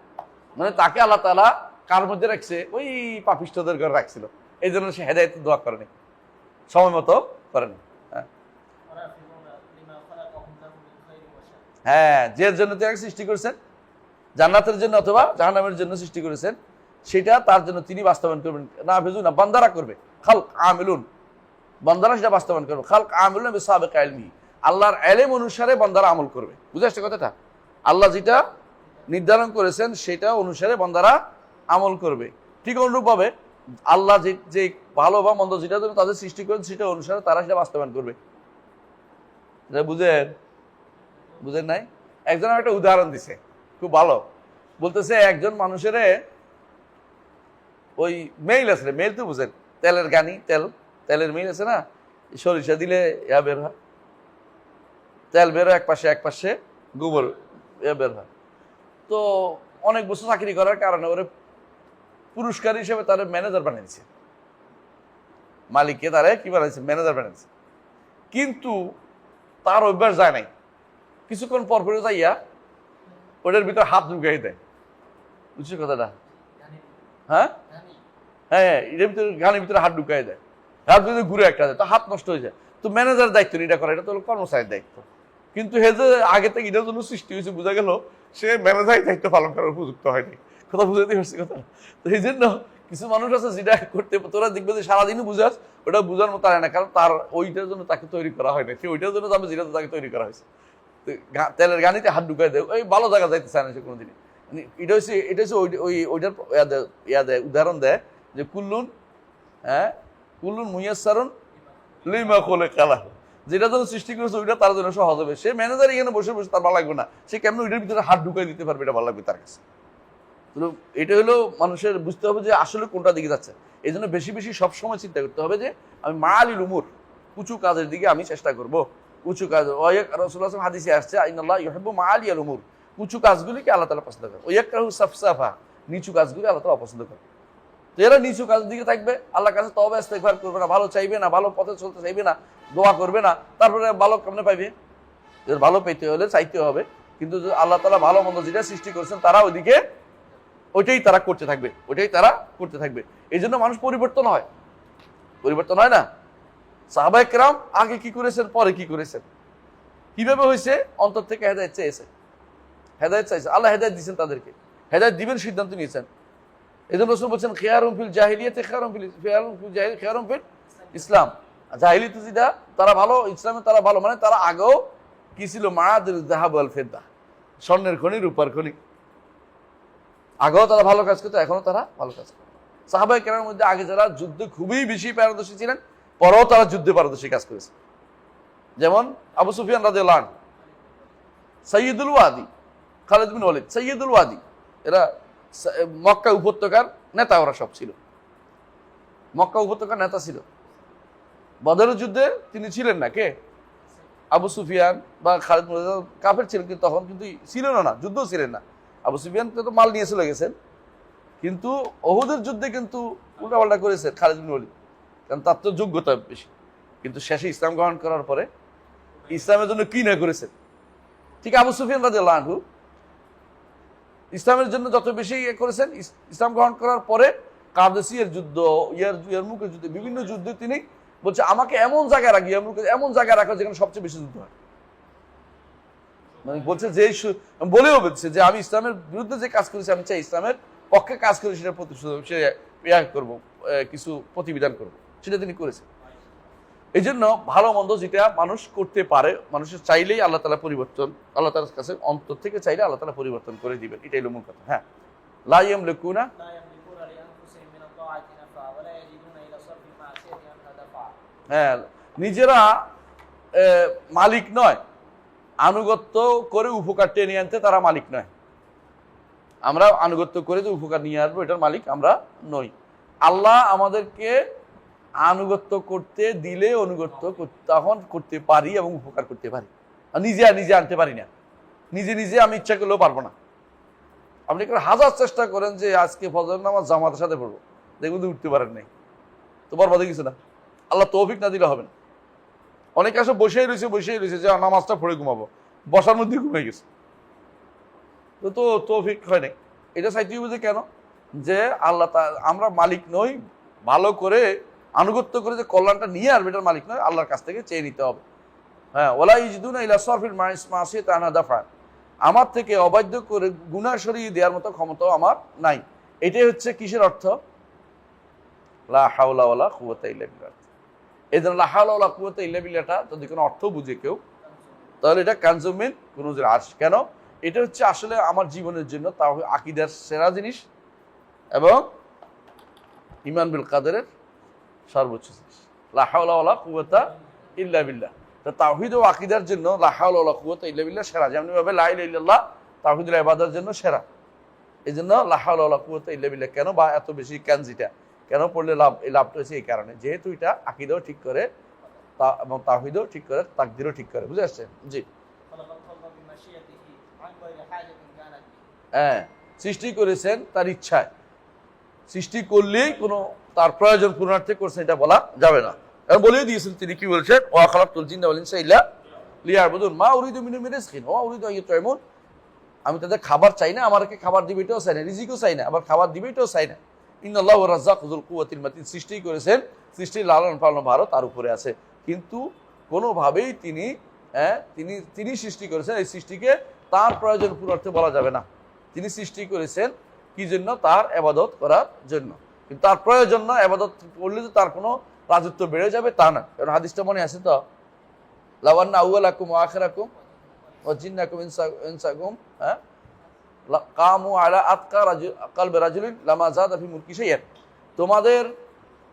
মানে তাকে আল্লাহ তাআলা কার মধ্যে রাখছে, ওই পাপিষ্ঠদের ঘরে রাখছিল। এই জন্য সে হেদায়েত দোয়া করেনি, সময় মতো করেনি। হ্যাঁ, যে জন্য তিনি সৃষ্টি করেছেন, জান্নাতের জন্য অথবা জাহান্নামের জন্য সৃষ্টি করেছেন, সেটা তার জন্য তিনি বাস্তবায়ন করবেন না, ভেজু না, বান্দারা করবে। খালক আমিলুন, বান্দারা সেটা বাস্তবায়ন করবে। খালক আমিলুন বিসাবিক ইলমি, আল্লাহর ইলম অনুসারে বান্দারা আমল করবে। বুঝে আসছে কথাটা? আল্লাহ যেটা নির্ধারণ করেছেন সেটা অনুসারে বান্দারা আমল করবে। ঠিক অনুরূপভাবে আল্লাহ যে ভালো বা মন্দ যেটা জন্য তাদের সৃষ্টি করেন সেটা অনুসারে তারা সেটা বাস্তবায়ন করবে। বুঝেন নাই? একজন একটা উদাহরণ দিছে, খুব ভালো। বলতেছে একজন মানুষের ওই মেইল আছে, মেইল তো বুঝেন, তেলের গানি, তেলের মেইল আছে না, সরিষা দিলে ইয়া বের হয়, তেল বের হয় এক পাশে গোবর ইয়া বের হয়। তো অনেক বছর চাকরি করার কারণে ওরে পুরস্কার হিসেবে তার ম্যানেজার বানিয়েছে, মালিককে তারে কি বানাইছে, ম্যানেজার বানিয়েছে। কিন্তু তার অভ্যাস যায় নাই, কিছুক্ষণ পর পরে যাইয়া ওটার ভিতরে হাত ঢুকাই দেয়। বুঝছো কথাটা? হ্যাঁ হ্যাঁ, এটার ভিতরে গানের ভিতরে হাত ঢুকাই দেয়, হাত ভিতরে ঘুরে একটা দেয়, তো হাত নষ্ট হয়ে যায়। তো ম্যানেজার দায়িত্ব এটা করে, এটা তো হলো কর্মচারীর দায়িত্ব। কিন্তু হে যে আগে থেকে এটার জন্য সৃষ্টি হয়েছে, বোঝা গেল সে ম্যানেজারের দায়িত্ব পালন করার উপযুক্ত হয়নি। কথা বুঝাতে পারছি কথা? তো এই জন্য কিছু মানুষ আছে যেটা করতে, তোরা দেখবে যে সারাদিনই বুঝাস, ওটা বুঝার মতো হয় না, কারণ তার ওইটার জন্য তাকে তৈরি করা হয় না, সে ওইটার জন্য যাবে যেটা তাকে তৈরি করা হয়েছে। তেলের গানিতে হাত ঢুকাই দেয়, ওই ভালো জায়গা যাইতে চায় না সে কোনোদিনই। এটা হচ্ছে ওইটার উদাহরণ দেয় যে কুল্লুন মুয়াসসারুন লিমা খুলিকা লাহু, যেটা জন্য সৃষ্টি করেছে ওইটা তার জন্য সহজ হবে। সে ম্যানেজার এখানে বসে বসে তার ভালো লাগবে না, সে কেমন ওইটার ভিতরে হাত ঢুকাই দিতে পারবে, এটা ভালো লাগবে তার কাছে। তো এটা হলো মানুষের বুঝতে হবে যে আসলে কোনটা দিকে যাচ্ছে। এই জন্য বেশি বেশি সবসময় চিন্তা করতে হবে যে আমি মালিল উমুর, উঁচু কাজের দিকে আমি চেষ্টা করব। উঁচু কাজ, রাসূলুল্লাহ হাদিসে আসছে ইন্নাল্লাহ ইউহিব্বু মাআলিয়াল উমুর, উঁচু কাজগুলিকে আল্লাহ তাআলা পছন্দ করে। ওয়ায়াকরাহু সাফসাফা, নিচু কাজগুলি আল্লাহ তাআলা পছন্দ করে। তো এরা নিচু কাজের দিকে থাকবে, আল্লাহর কাছে তওবা ইস্তেগফার করবে না, ভালো চাইবে না, ভালো পথে চলতে চাইবে না, দোয়া করবে না, তারপরে ভালো কেমনে পাইবে? এর ভালো পেতে হলে চাইতে হবে। কিন্তু আল্লাহ তাআলা ভালো মন্দ যেটা সৃষ্টি করেছেন তারা ওইদিকে ওইটাই তারা করতে থাকবে, ওইটাই তারা করতে থাকবে। এই জন্য মানুষ পরিবর্তন হয় না। সাহাবায়ে কেরাম আগে কি করেছেন, পরে কি করেছেন, কিভাবে হয়েছে, অন্তর থেকে হেদায়েত চেয়েছে। হেদায়েত চাইছে, আল্লাহ হেদায়েত দিয়েছেন তাদেরকে, হেদায়েত দিবেন সিদ্ধান্ত নিয়েছেন। এই জন্য রাসূল বলছেন খিয়ারুম ফিল জাহিলিয়াতি খিয়ারুম ফিল ইসলাম। জাহিলিয়াতে যেটা তারা ভালো, ইসলামে তারা ভালো, মানে তারা আগেও কি ছিল, মাআদিল যাহাব ওয়াল ফিদ্দা, স্বর্ণের খনি রূপার খনি। আগেও তারা ভালো কাজ করতো, এখনো তারা ভালো কাজ করে। সাহাবায়ে কেরামের মধ্যে আগে যারা যুদ্ধে খুবই বেশি পারদর্শী ছিলেন, পরেও তারা যুদ্ধে পারদর্শী কাজ করেছে। যেমন আবু সুফিয়ান রাদিয়াল্লাহু আনহু, সাইয়্যিদুল ওয়াদি, খালিদ বিন ওয়ালিদ, সাইয়্যিদুল ওয়াদি, এরা মক্কা উপত্যকার নেতা, ওরা সব ছিল মক্কা উপত্যকার নেতা ছিল। বদরের যুদ্ধে তিনি ছিলেন না, কে? আবু সুফিয়ান বা খালিদ বিন ওয়ালিদ কাফের ছিলেন, কিন্তু তখন কিন্তু ছিলেন না, যুদ্ধ ছিলেন না। আবু সুফিয়ান তো মাল নিয়ে চলে গেছেন, কিন্তু ওহুদের যুদ্ধে কিন্তু উল্টাপাল্টা করেছে খালিদ বিন ওয়ালিদ, কারণ তার তো যোগ্যতা বেশি। কিন্তু শেষে ইসলাম গ্রহণ করার পরে ইসলামের জন্য কি না করেছেন। ঠিক আবু সুফিয়ান রাদিয়াল্লাহু আনহু ইসলামের জন্য যত বেশি করেছেন, ইসলাম গ্রহণ করার পরে কাদেসিয়ার যুদ্ধ, ইয়ারমুকের যুদ্ধ, বিভিন্ন যুদ্ধে তিনি বলছে আমাকে এমন জায়গায় রাখি, এমন জায়গায় রাখা যেখানে সবচেয়ে বেশি যুদ্ধ হয়। মানে বলছে যে বলেও বলছে যে আমি ইসলামের বিরুদ্ধে যে কাজ করেছি, আমি চাই ইসলামের পক্ষে কাজ করে সেটা করবো, কিছু প্রতিবিধান করবো, সেটা তিনি করেছেন। এই জন্য ভালো মন্দ যেটা মানুষ করতে পারে, মানুষের চাইলেই আল্লাহ তাআলা পরিবর্তন, আল্লাহ তাআলার কাছে অন্তর থেকে চাইলে আল্লাহ তাআলা পরিবর্তন করে দিবেন, এটাই হলো মূল কথা। হ্যাঁ, লা ইয়ামলিকুনা, لا يملكون لأنفسهم من الطاعة نفعا ولا يجدون إلى صرف المعصية عنها دفعا। হ্যাঁ, নিজেরা মালিক নয়, আনুগত্য করে উপকার টেনে আনতে তারা মালিক নয়। আমরা আনুগত্য করে যে উপকার নিয়ে আসবো, এটার মালিক আমরা নই। আল্লাহ আমাদেরকে আনুগত্য করতে দিলে অনুগত্য তখন করতে পারি এবং উপকার করতে পারি, আর নিজে আনতে পারি না। নিজে আমি ইচ্ছা করলেও পারবো না। আপনি হাজার চেষ্টা করেন যে আজকে ফজর নামাজ জামাতের সাথে পড়বো, দেখুন উঠতে পারেন নাই, তো বরবাদে কিছু না, আল্লাহ তৌফিক না দিলে হবে না। অনেকে আসলে বসেই রয়েছে যে নামাজটা পড়ে ঘুমাবো, বসার মধ্যে ঘুমিয়ে গেছে, তো তৌফিক হয় নাই। এটা চাইতে হবে যে কেন, যে আল্লাহ আমরা মালিক নই, ভালো করে আনুগত্য করে যে কল্যাণটা নিয়ে আসবে এটার মালিক নয়, আল্লাহর কাছ থেকে চেয়ে নিতে হবে। হ্যাঁ, ওয়ালা ইয়াজিদুনা ইলা সারফিল মাসিয়াতি আনহা দাফা, আমার থেকে অবাধ্য করে গুনাহ সরিয়ে দেওয়ার মতো ক্ষমতাও আমার নাই। এটাই হচ্ছে কিসের অর্থ, লা হাওলা ওয়ালা কুওয়াতা ইল্লা বিল্লাহ। এই জন্য লা হাওলা ওয়ালা কুওয়াতা ইল্লা বিল্লাহটা যদি কোনো অর্থ বুঝে কেউ, তাহলে এটা কানজুমিন কুনুজুল আরশ। কেন? এটা হচ্ছে আসলে আমার জীবনের জন্য তাও আকীদার সেরা জিনিস এবং ঈমান বিল কাদরের সর্বোচ্চ জিনিস, লা হাওলা ওয়ালা কুওয়াতা ইল্লা বিল্লাহ। তা তাওহীদ ও আকীদার জন্য লা হাওলা ওয়ালা কুওয়াতা ইল্লা বিল্লাহ সেরা, যেমনি ভাবে লা ইলাহা ইল্লাল্লাহ তাওহীদুল ইবাদাতের জন্য সেরা। এই জন্য লা হাওলা ওয়ালা কুওয়াতা ইল্লা বিল্লাহ কেন, বা এত বেশি কানজিটা কেন পড়লে লাভ, এই লাভটা হচ্ছে এই কারণে, যেহেতু এটা আকীদাও ঠিক করে এবং তাওহীদও ঠিক করে, তাকদীরও ঠিক করে। বুঝে আসছে? জি। হ্যাঁ, সৃষ্টি করেছেন তার ইচ্ছায়, সৃষ্টি করলেই কোনো তার প্রয়োজন পূরণার্থে করছেন এটা বলা যাবে না। কারণ বলেই দিয়েছেন তিনি, কি বলছেন, ওয়া খালাকতুল জিন্না ওয়াল ইনসা ইল্লা লিয়াবুদুন মা উরিদু মিনহুম মিন রিজকিন ওয়া উরিদু আন ইউতঈমুন। আমি তাদের খাবার চাই না, আমাকে খাবার দিবে এটাও চাই না, রিজিকও চাই না, আবার খাবার দিবে এটাও চাই না। ইন্নাল্লাহু রাজ্জাকু যুল কুওয়াতিল মাতিন, সৃষ্টি করেছেন, সৃষ্টির লালন পালন ভারও তার উপরে আছে, কিন্তু কোনোভাবেই তিনি সৃষ্টি করেছেন, এই সৃষ্টিকে তার প্রয়োজন পূরণার্থে বলা যাবে না। তিনি সৃষ্টি করেছেন কি জন্য? তার ইবাদত করার জন্য। কিন্তু তার প্রয়োজন না, ইবাদত করলে যে তার কোনো রাজত্ব বেড়ে যাবে তা না। কারণ হাদিসটা মনে আছে তো, লাওয়ান্না আউওয়ালাকুম ওয়া আখিরাকুম ওয়া জিন্নাকুম ইনসাকুম কামু আলা আতকা কলবি রাজুলিন লামা যাদা ফি মুলকি শাইআন। তোমাদের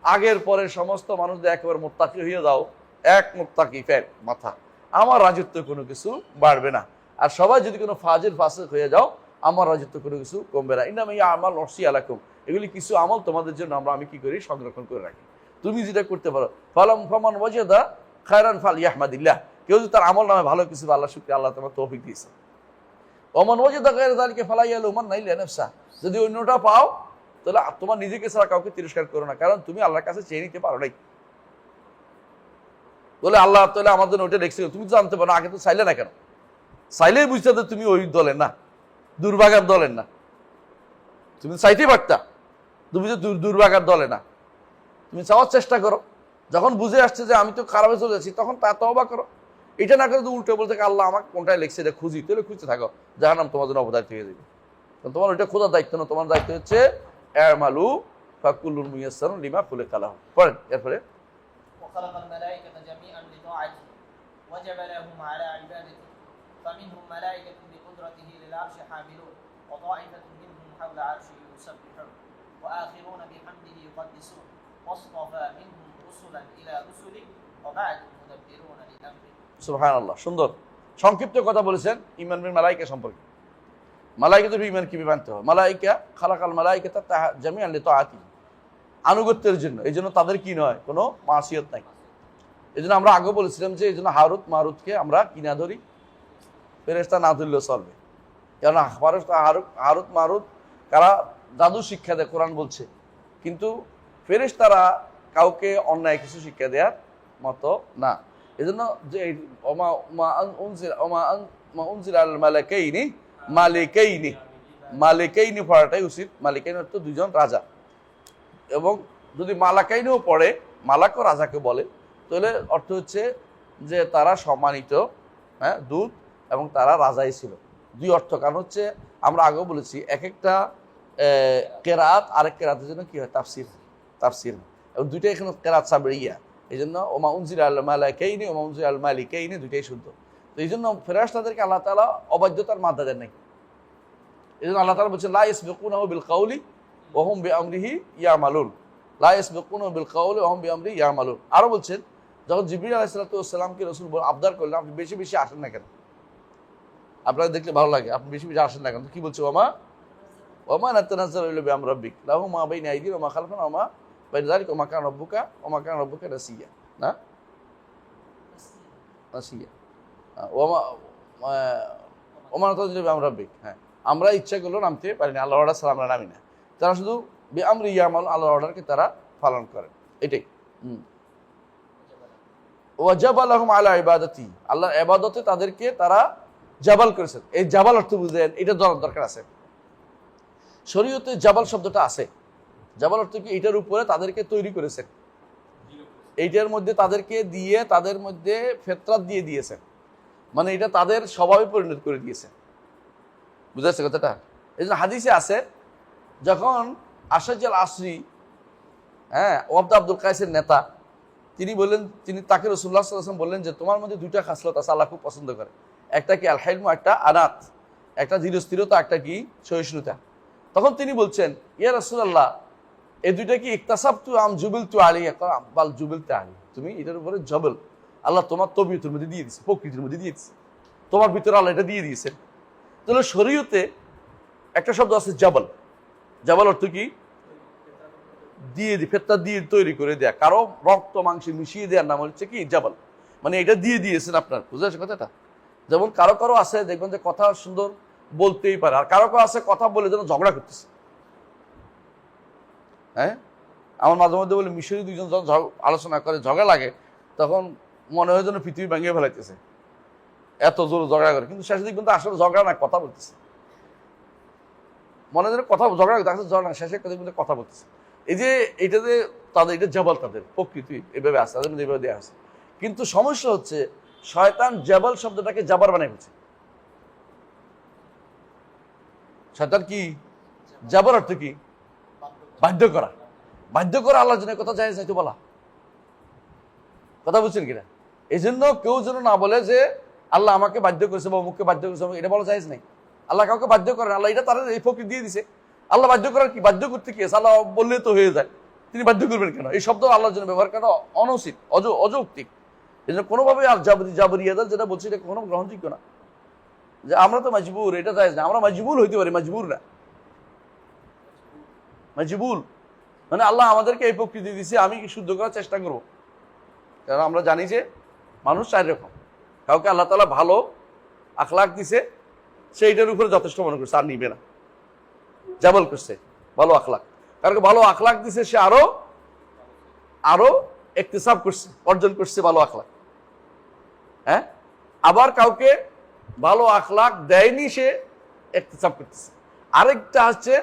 আগের পরের সমস্ত মানুষদের একেবারে মুত্তাকি হয়ে যাও, এক মুত্তাকি ফের মাথা, আমার রাজত্ব কোনো কিছু বাড়বে না। আর সবাই যদি কোনো ফাজিল ফাসিক হয়ে যাও, আমার রাজত্ব কোনো কিছু কমবে না। ইন্নামা ইয়া আমাল নফসি আলাকুম, এগুলি কিছু আমল তোমাদের জন্য আমি কি করি, সংরক্ষণ করে রাখি, তুমি যেটা করতে পারো। ফামান ওয়াজাদা খায়রান ফালইহমাদিল্লাহ, কেউ যদি তার আমল নামে ভালো কিছু, আল্লাহ শুকরিয়া, আল্লাহ তোমার তৌফিক দিয়েছে। ওমান ওয়াজাদা গায়রা যালিকা ফালা ইয়ালুমান্না ইল্লা নাফসা, যদি অন্যটা পাও তাহলে তোমার নিজেকে ছাড়া কাউকে তিরস্কার করো না, কারণ তুমি আল্লাহর কাছে চেয়ে নিতে পারো নাই। বলে আল্লাহ তাহলে আমার জন্য ওইটা রেখেছিল, তুমি তো জানতে পারো, আগে তো চাইলে না কেন? চাইলেই বুঝতে তো তুমি ওই দলের না, দুর্ভাগার দলের না, তুমি চাইতে পারতা, তুমি তো দুর্ভাগার দলে না। তুমি চাওয়ার চেষ্টা করো, যখন বুঝে আসছে যে আমি তো খারাপে চলে যাচ্ছি, তখন তা তওবা করো। এটা না করে তো উল্টো বলতে আল্লাহ আমাকে কোনটায় লিখছে এটা খুঁজি, তাহলে খুঁজতে থাকো, জাহান্নাম তোমার জন্য অবধারিত হয়ে যাবে। তোমার ওইটা খোঁজার দায়িত্ব না, তোমার দায়িত্ব হচ্ছে আমালু ফাকুল্লুন মুয়াসসারুন লিমা খুলিকা লাহু। পড়েন এরপরে وخلق الملائكة جميعا لطاعته وجبلهم على عبادته فمنهم ملائكة بقدرته للعرش حاملون وطائفة منهم حول عرشه يسبحون وآخرون بحمده يقدسون واصطفى منهم رسلا إلى رسله وبعدهم مدبرون لأمره। সুবহানাল্লাহ, সুন্দর সংক্ষিপ্ত কথা বলেছেন ঈমান বিল মালায়েকা সম্পর্কে। মালায়েকাতুল ঈমান কি মানতে হবে? মালায়েকা খালাকাল মালায়েকাতা জামিআন লিতাআতি, আনুগত্যের জন্য, এই জন্য তাদের কি নয়, কোনো মাসিয়ত নাই। এই জন্য আমরা আগে বলেছিলাম যে এই জন্য হারুত মারুতকে আমরা কি না ধরি, ফেরেশতা না ধরলেও চলবে। কেননা হারুত মারুত কারা জাদু শিক্ষা দেয়, কোরআন বলছে, কিন্তু ফেরেশতারা কাউকে অন্যায় কিছু শিক্ষা দেওয়ার মতো না। এই জন্য যে মালিকাইনি পড়াটাই উচিত। মালিকাইনি অর্থ দুজন রাজা, এবং যদি মালাকাইনিও পড়ে, মালাকও রাজাকে বলে, তাহলে অর্থ হচ্ছে যে তারা সম্মানিত, হ্যাঁ, দূত, এবং তারা রাজাই ছিল। দুই অর্থ, কারণ হচ্ছে আমরা আগেও বলেছি এক একটা কেরাত আরেক কেরাতের জন্য কি হয়, তাফসির, এবং দুইটাই এখানে কেরাত সাবরিয়া। এই জন্য ওমা উনজিল আল মালাকাইনি ওমা উনজিল আল মালিকাইনি দুইটাই শুদ্ধ। তো এই জন্য ফেরেশতাদেরকে আল্লাহ তাআলা অবাধ্যতার মাত্রা দেন নাই। এই জন্য আল্লাহ তাআলা বলছেন লা ইয়াসবিকুনাহু বিল কাউলি ওয়া হুম বিআমরিহি ইয়ামালুন, লা ইয়াসবিকুনাহু বিল কাউলি ওয়া হুম বিআমরিহি ইয়ামালুন। আরো বলছেন যখন জিবরিল আলাইহিস সালাতু ওয়াস সালামকে রাসূল আবদার করলেন, আপনি বেশি বেশি আসেন না কেন, আপনারা দেখলে ভালো লাগে, আপনি বেশি বেশি আসেন না কেন? কি বলছে? ওমা নাতানাজ্জালু ইল্লা বিআমরি রাব্বিক লাহু মা বাইনা আইদিহিম ওয়া মা খালফাহুম ওয়া মা বাইনা যালিকা ওয়া মা কানা রাব্বুকা নাসিয়া, না নাসিয়া, ওমা নাতানাজ্জালু বিআমরি রাব্বিক। হ্যাঁ, আমরা ইচ্ছা করলেও নামতে পারি না, আল্লাহর অর্ডার ছাড়া আমরা নামি না। তারা শুধু বিআমরি ইয়ামাল, আল্লাহর অর্ডারকে তারা পালন করেন, এটাই। ওয়াজাবালাহুম আলা ইবাদাতি, আল্লাহর ইবাদতে তাদেরকে তারা জাবাল করেছেন। এই জাবাল অর্থ বুঝেন, এটা দরকার আছে। শরীয়তে জাবাল শব্দটা আছে। জাবাল অর্থ কি? এটার উপরে তাদেরকে তৈরি করেছেন, এইটার মধ্যে তাদেরকে দিয়ে, তাদের মধ্যে ফিতরাত দিয়ে দিয়েছেন, মানে এটা তাদের স্বভাবে পরিণত করে দিয়েছেন। বুঝা যাচ্ছে কথাটা? এই জন্য হাদিসে আছে, যখন আশাজ আল আসরি, হ্যাঁ, ওয়াফদ আব্দুল কায়েসের নেতা, তিনি বললেন, তাকে রাসূলুল্লাহ সাল্লাল্লাহু আলাইহি ওয়াসাল্লাম বললেন যে তোমার মধ্যে দুইটা খাসলত আছে, আল্লাহ খুব পছন্দ করে। একটা কি আল হিলম, একটা আনাত, একটা ধীরস্থিরতা, একটা কি সহিষ্ণুতা। তখন তিনি বলছেন, ইয়া রাসূলুল্লাহ, এই দুইটা কি ইকতাসাবতু আম জুবিলতু আলাইহি বাল জুবিলতু আলাইহি, তুমি এটার উপরে জবল, আল্লাহ তোমার তবিয়তের মধ্যে দিয়ে দিয়েছে, প্রকৃতির মধ্যে দিয়ে দিয়েছে, তোমার ভিতরে আল্লাহ এটা দিয়ে দিয়েছেন। তাহলে শরীয়তে একটা শব্দ আছে জাবাল। জাবাল অর্থ কি? দিয়ে ফেতরা দিয়ে তৈরি করে দেয়া, কারো রক্ত মাংসে মিশিয়ে দেওয়ার নাম হচ্ছে কি জাবাল, মানে এটা দিয়ে দিয়েছেন আপনার। বুঝতে পারছেন কথাটা? যেমন কারো আছে দেখবেন যে কথা সুন্দর বলতেই পারে, আর কারো আছে কথা বলে যেন ঝগড়া করতেছে। হ্যাঁ, আমার মাঝে মধ্যে বলে মিশরি দুইজন যখন আলোচনা করে ঝগড়া লাগে, তখন মনে হয় যেন পৃথিবী ভেঙে ফেলাইতেছে, এত জোর ঝগড়া করে, কিন্তু শেষে কিন্তু আসলে ঝগড়া না, কথা বলতেছে। মনে যেন কথা ঝগড়া করতে ঝগড়া, শেষে কথা বলতেছে। এই যে এটাতে তাদের, এটা জাবাল, তাদের প্রকৃতি এভাবে আছে, তাদের মধ্যে এভাবে দেওয়া আছে। কিন্তু সমস্যা হচ্ছে শয়তান জাবাল শব্দটাকে জাবার বানাই ফেলছে। শয়তান কি? জাবার অর্থ কি? বাধ্য করা। বাধ্য করা আল্লাহর জন্য কথা জায়েজ নাই তো বলা, কথা বুঝছেন কিনা? এই জন্য কেউ যেন না বলে যে আল্লাহ আমাকে বাধ্য করেছে বা অমুককে বাধ্য করেছে, এটা বলা জায়েজ নাই। আল্লাহ কাউকে বাধ্য করেন, আল্লাহ এটা তারা এই প্রকৃতি দিয়ে দিছে। আল্লাহ বাধ্য করার কি? বাধ্য করতে কি আছে? আল্লাহ বললে তো হয়ে যায়, তিনি বাধ্য করবেন কেন? এই শব্দ আল্লাহর জন্য ব্যবহার করা অনুচিত, অযৌক্তিক। এই জন্য কোনোভাবে আর জাবরিয়াত যেটা বলছি এটা কোনো গ্রহণযোগ্য না, যে আমরা তো মজবুর, এটা জায়েজ না। আমরা মজবুর হইতে পারি, মজবুর না। মজবুর মানে আল্লাহ আমাদেরকে এই প্রকৃতি দিয়েছে, আমি কি শুদ্ধ করার চেষ্টা করবো। কারণ আমরা জানি যে মানুষ চার রকম। কাউকে আল্লাহ তাআলা ভালো আখলাক দিছে, সেইটার উপরে যথেষ্ট মনে করছে, আর নিবে না, জাবাল করছে ভালো আখলাক। কারণ ভালো আখলাক দিছে, সে আরো ইকতিসাব করছে, অর্জন করছে ভালো আখলাক। হ্যাঁ, আবার কাউকে ভালো আখলাক দেয়নি, সে ইকতিসাব করতেছে। আরেকটা হচ্ছে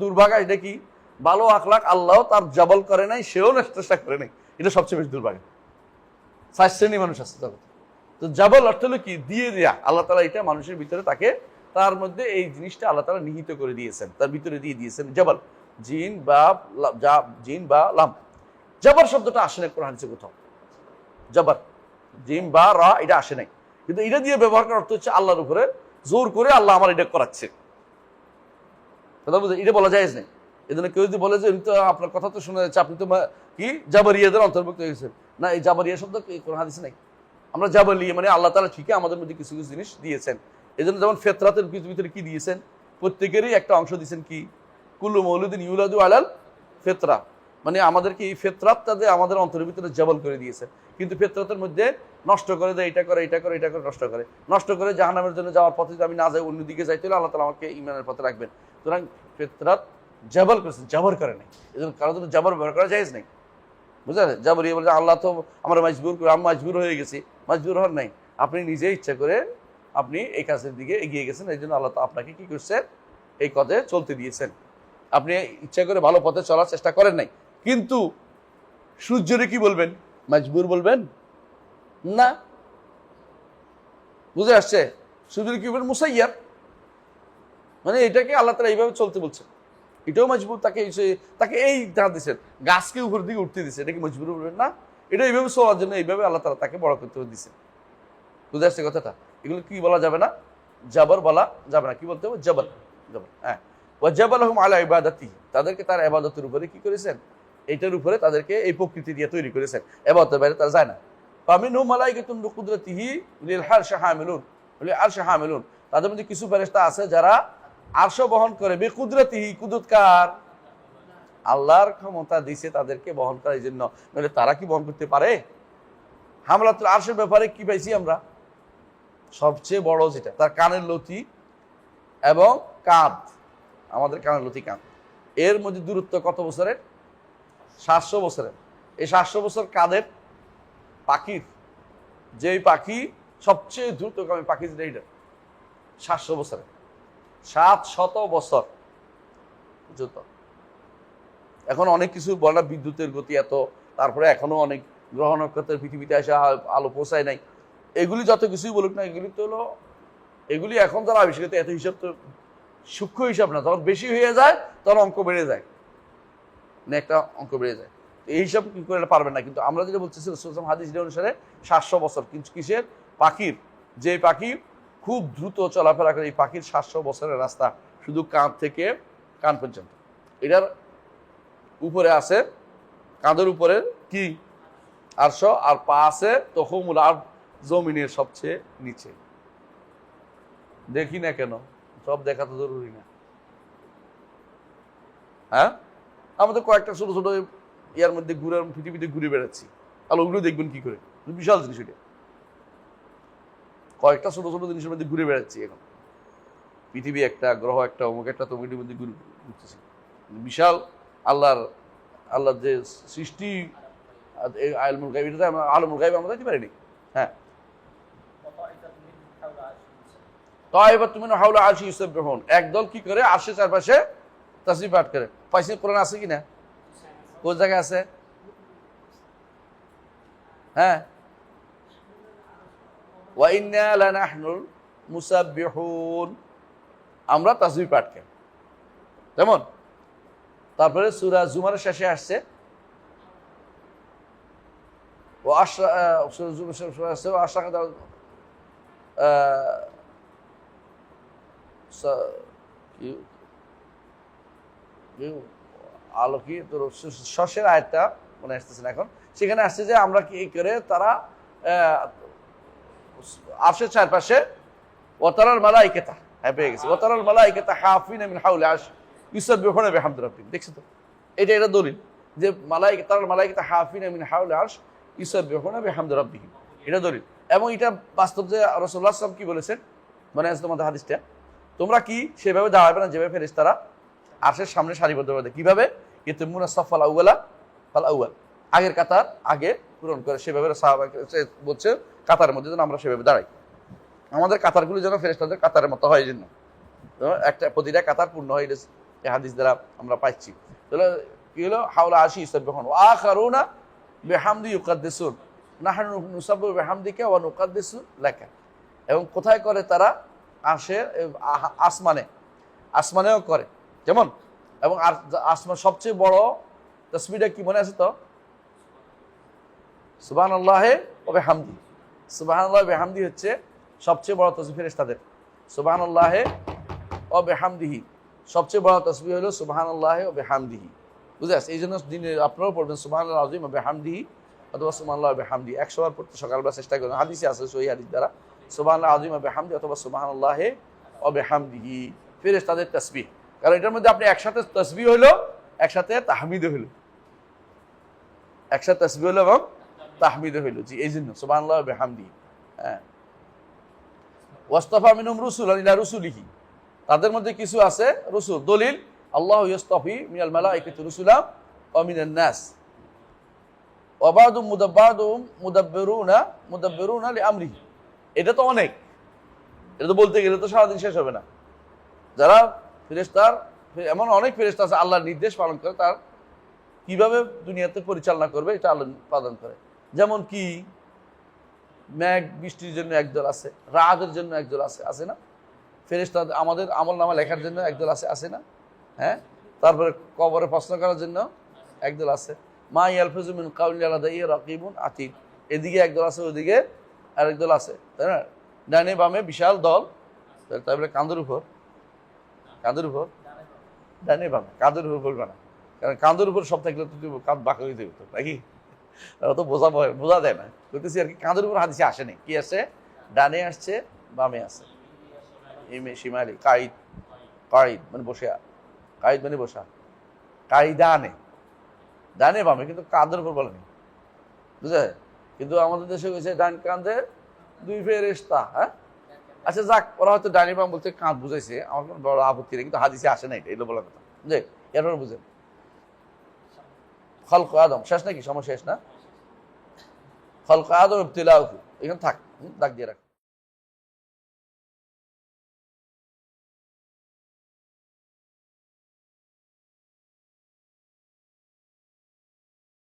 দুর্ভাগা, এটা কি? ভালো আখলাক আল্লাহ তার জাবাল করে নাই, সেও চেষ্টা করে নাই, এটা সবচেয়ে বেশি দুর্ভাগা। 4 শ্রেণী মানুষ আছে জগতে। তো জাবাল অর্থ হলো কি, দিয়ে দেয়া। আল্লাহ তাআলা এটা মানুষের ভিতরে তাকে, তার মধ্যে এই জিনিসটা আল্লাহ তাআলা নিহিত করে দিয়েছেন, তার ভিতরে দিয়ে দিয়েছেন জাবাল। জিন বা লাম। জাবার শব্দটা আসে না কোরআন হাদিসে কোথাও। জাবার জিম বা রা এটা আসে নাই, কিন্তু এটা দিয়ে ব্যবহার করার অর্থ হচ্ছে আল্লাহর উপরে জোর করে আল্লাহ আমার এটা করাচ্ছে। কথা বুঝে, এটা বলা যায় না। এই জন্য কেউ যদি বলে যে তো আপনার কথা তো শোনা যাচ্ছে আপনি তো কি জাবারিয়াদের অন্তর্ভুক্ত হয়ে গেছেন, না, এই জাবারিয়া শব্দ কোরআন হাদিসে নাই। আমরা জাবালিয়া মানে আল্লাহ তাআলা ঠিকই আমাদের মধ্যে কিছু কিছু জিনিস দিয়েছেন। এই জন্য যেমন ফেতরাতের ভিতরে কি দিয়েছেন, প্রত্যেকেরই একটা অংশ দিয়েছেন কি, কুল্লু মৌলুদিন ইউলাদু আলাল ফেতরা, মানে আমাদেরকে এই ফেতরাতটাতে আমাদের অন্তরের ভিতরে জাবাল করে দিয়েছে। কিন্তু ফেতরাতের মধ্যে নষ্ট করে দেয়, এটা করে নষ্ট করে জাহান্নামের জন্য যাওয়ার পথে যদি আমি না যাই, অন্যদিকে যাইতে হলে আল্লাহ তাআলা আমাকে ঈমানের পথে রাখবেন। সুতরাং ফেতরাত জাবাল করেছেন, জাবর করে নাই। এই জন্য কারোর জন্য জাবর ব্যবহার করা জায়েজ নাই, বুঝলেন? জাবর বলে আল্লাহ তো আমরা মজবুর করে, আমি মজবুর হয়ে গেছি, মজবুর হওয়ার নাই। আপনি নিজে ইচ্ছা করে আপনি এই কাজের দিকে এগিয়ে গেছেন, এই জন্য আল্লাহ তো আপনাকে কি করছে, এই পথে চলতে দিয়েছেন। আপনি ইচ্ছা করে ভালো পথে চলার চেষ্টা করেন নাই। কিন্তু সূর্যরে কি বলবেন, মজবুর বলবেন না? বুঝে আসছে? সূর্যরে কি বলবেন, মুসাইয়ার, মানে এটাকে আল্লাহ তাআলা এইভাবে চলতে বলছেন, এটাও মজবুর। তাকে এই দাঁড় দিচ্ছেন, গাছকে উপর দিকে উঠতে দিচ্ছে, এটা কি মজবুর বলবেন না? এটা এইভাবে চলার জন্য এইভাবে আল্লাহ তাআলা তাকে বড় করতে দিচ্ছেন। বুঝে আসছে কথাটা? এগুলো কি বলা যাবে না, জাবর বলা যাবে না। কি বলতে হবে, জাবর। হ্যাঁ, ওয়াজাবালহুম আলা ইবাদাতিহি, তাদেরকে তার ইবাদতের উপরে কি করেছেন, এইটার উপরে তাদেরকে এই প্রকৃতি দিয়ে তৈরি করেছেন, ইবাদতের বাইরে তারা যায় না। ফামিনহুম মালাইকাতুন বিকুদরাতিহি লিল আরশি হামিলুন, তাদের মধ্যে কিছু ফেরেশতা আছে যারা আরশ বহন করে, বিকুদরাতিহি, কুদরত কার, আল্লাহর ক্ষমতা দিয়েছে তাদেরকে বহন করার জন্য, নইলে তারা কি বহন করতে পারে? হামলাতুল আরশের ব্যাপারে কি পাইছি আমরা, সবচেয়ে বড় যেটা, তার কানের লতি এবং কাঁধ, আমাদের কানের লতি কাঁধ, এর মধ্যে দূরত্ব কত বছরের? 700 বছরের। এই 700 বছর কাঁধের পাখির, যেই পাখি সবচেয়ে দ্রুতগামী পাখি যেটা, এটা 700 বছরের, 700 বছর দ্রুত। এখন অনেক কিছু বলে না, বিদ্যুতের গতি এত, তারপরে এখনো অনেক গ্রহ নক্ষত্রের পৃথিবীতে এসে আলো পৌঁছায় নাই। এগুলি যত কিছুই বলুক না, এগুলি তো হলো, এগুলি এখন যারা আবিষ্কৃত, এত হিসাব তো সূক্ষ্ম হিসাব না, যখন বেশি হয়ে যায় তখন অঙ্ক বেড়ে যায়, মানে একটা অঙ্ক বেড়ে যায়। এই হিসাব কি করে পারবেন না। কিন্তু আমরা যেটা বলতেছি রাসূলুল্লাহ হাদিস অনুসারে 700 বছর। কিন্তু কিসের? পাখির, যে পাখি খুব দ্রুত চলাফেরা করে, এই পাখির 700 বছরের রাস্তা শুধু কাঁধ থেকে কান পর্যন্ত। এটার উপরে আছে, কাঁধের উপরে কি আরশ, আর পা আছে তখমুল আর জমিনের সবচেয়ে নিচে। দেখি না কেন, সব দেখা তো জরুরি না। হ্যাঁ, আমাদের কয়েকটা ছোট ছোট ইয়ার মধ্যে ঘুরে, পৃথিবীতে ঘুরে বেড়াচ্ছি, তাহলে ওগুলো দেখবেন কি করে, বিশাল জিনিস ওইটা। কয়েকটা ছোট ছোট জিনিসের মধ্যে ঘুরে বেড়াচ্ছি এখন, পৃথিবী একটা, গ্রহ একটা, অমুক একটা, তমুকের মধ্যে ঘুরতেছি। বিশাল আল্লাহর যে সৃষ্টি, আলমুল গায়ব, এটা আমরা আলমুল গায়ব আমরা দেখতে পারিনি। হ্যাঁ, তাইবাতুন মিন হাওলা আরশি ইউসাব্বিহুন, একদল কি করে আরশের চারপাশে তাসবিহ পাঠ করে। পাইছে কোরআন আছে কিনা, কোন জায়গায় আছে? হ্যাঁ, ওয়া ইন্না লানাহনুল মুসাব্বিহুন, আমরা তাসবিহ পাঠ করি। যেমন তারপরে সূরা জুমারের শেষে আসছে, ও আশরা, সূরা জুমারের শেষে আসছে ও আশরা আলো কি তোর শস্যের আয়াতটা মনে আসতেছে না এখন, সেখানে আসছে যে আমরা কি করে তারা আরশের চারপাশে ওয়াতারাল মালাইকাতা, হ্যাঁ পেয়ে গেছে, ওয়াতারাল মালাইকাতা হাফিনা মিন হাওলি আরশ ইউসাব্বিহুনা বিহামদি রাব্বিহিম। দেখছো তো, এটা দলিল যে তারাল মালাইকাতা হাফিনা মিন হাওলি আরশ ইউসাব্বিহুনা বিহামদি রাব্বিহিম, এটা দলিল। এবং এটা বাস্তব যে রাসূলুল্লাহ সাল্লাল্লাহু আলাইহি ওয়াসাল্লাম কি বলেছেন, মানে আছে তোমাদের হাদিসটা, তোমরা কি সেভাবে দাঁড়াবে না যেভাবে ফেরেশতারা আরশের সামনে সারিবদ্ধভাবে, কিভাবে ইয়তুমুনা সাফাল আউয়ালা ফাল আউয়াল, আগের কাতার আগে পূরণ করে, সেভাবে সাহাবাকে বলছে কাতারের মধ্যে যেন আমরা সেভাবে দাঁড়াই, আমাদের কাতারগুলো যেন ফেরেশতাদের কাতারের মতো হয়, এই জন্য একটা প্রতিটা কাতার পূর্ণ হয়। এই হাদিস দ্বারা আমরা পাচ্ছি। তাহলে কি হলো, হাওলা আরশি ইউসাব্বিহুন ওয়া আখারুনা বিহামদি ইউকাদ্দিসুন, নাহনু নুসাব্বিহু বিহামদিকা ওয়া নুকাদ্দিসু লাকা। এবং কোথায় করে তারা? আসমানেও করে। যেমন এবং আসমান সবচেয়ে বড় তাসবিহটা কি মনে আছে তো? সুবহানাল্লাহি ওয়া বিহামদিহি। সুবহানাল্লাহি ওয়া বিহামদিহি হচ্ছে সবচেয়ে বড় তাসবিহ ফেরেশতাদের। সুবহানাল্লাহি ওয়া বিহামদিহি সবচেয়ে বড় তাসবিহ হলো সুবহানাল্লাহি ওয়া বিহামদিহি। বুঝে আসছে? এই জন্য দিনে আপনারাও পড়বেন সুবহানাল্লাহ আযীম ওয়া বিহামদিহি অথবা সুবহানাল্লাহ ওয়া বিহামদিহি। 100 বার পড়তে সকালবেলা চেষ্টা করবেন। হাদিসে আছে সহিহ হাদিস দ্বারা সুবহানাল্লাহ আযীম ওয়া বিহামদিহি অথবা সুবহানাল্লাহি ওয়া বিহামদিহি ফেরেশতাদের তাসবিহ। কারণ এটার মধ্যে আপনি একসাথে তাসবিহ হলো, একসাথে তাহমিদও হলো, একসাথে তাসবিহ হলো এবং তাহমিদও হলো। জি, এই জন্য সুবহানাল্লাহ ওয়া বিহামদিহি। হ্যাঁ, ওয়াস্তাফা মিনহুম রুসুলান ইলা রুসুলিহি, তাদের মধ্যে কিছু আছে রসুল। দলিল আল্লাহু ইয়াস্তাফি মিনাল মালাইকাতি রুসুলা ওয়া মিনান নাস ওয়া বা'দুম মুদাব্বিরুনা লিআমরিহি। এটা তো অনেক, এটা তো বলতে গেলে তো সারাদিন শেষ হবে না। যারা ফেরেশতার, এমন অনেক ফেরেশতা আছে আল্লাহর নির্দেশ পালন করে, তার কিভাবে দুনিয়াতে পরিচালনা করবে এটা আল্লাহ পালন করে। যেমন কি মেঘ বৃষ্টির জন্য একদল আছে, রাতের জন্য একদল আছে, আছে না? ফেরেশতা আমাদের আমলনামা লেখার জন্য একদল আছে, আছে না? হ্যাঁ, তারপরে কবরে প্রশ্ন করার জন্য একদল আছে। মা ইয়ালফিজু মিন কাউলিন ইল্লা লাদাইহি রাকিবুন আতীদ, এদিকে একদল আছে, ওদিকে আরেকদল আছে, তাই না? ডানে বামে বিশাল দল। তারপরে কাঁধের উপর ডানে বামে, কাঁধের উপর বলবে না, কারণ কাঁধের উপর সব থাকলে তো কাঁধ বাঁকা হইতে হতো নাকি? তারা তো বোঝা দেয় না, বলতেছি আর কি। কাঁধের উপর হাদিসে আসেনি, কি আছে? ডানে আসছে, বামে আছে। শিমালি কাইদ মানে বসে, কাইদ মানে বসা, কাইদানে ডানে বামে, কিন্তু কাঁধের উপর বলেনি, বুঝলে? কিন্তু আমাদের দেশে হয়েছে ডান কাঁধে দুই ফেরেশতা। হ্যাঁ, আচ্ছা যাক, ওরা হয়তো ডানি বাম বলতে কাঁধ বুঝাইছে, আমার কোনো বড় আপত্তি নেই, কিন্তু হাদিসে আসে না, এটা বলার কথা। যে এরপর বুঝেন খলক আদম শেষ নাকি? সময় শেষ না? খলক আদম ইবতিলাহু, এখানে থাক, দাগ দিয়ে রাখ।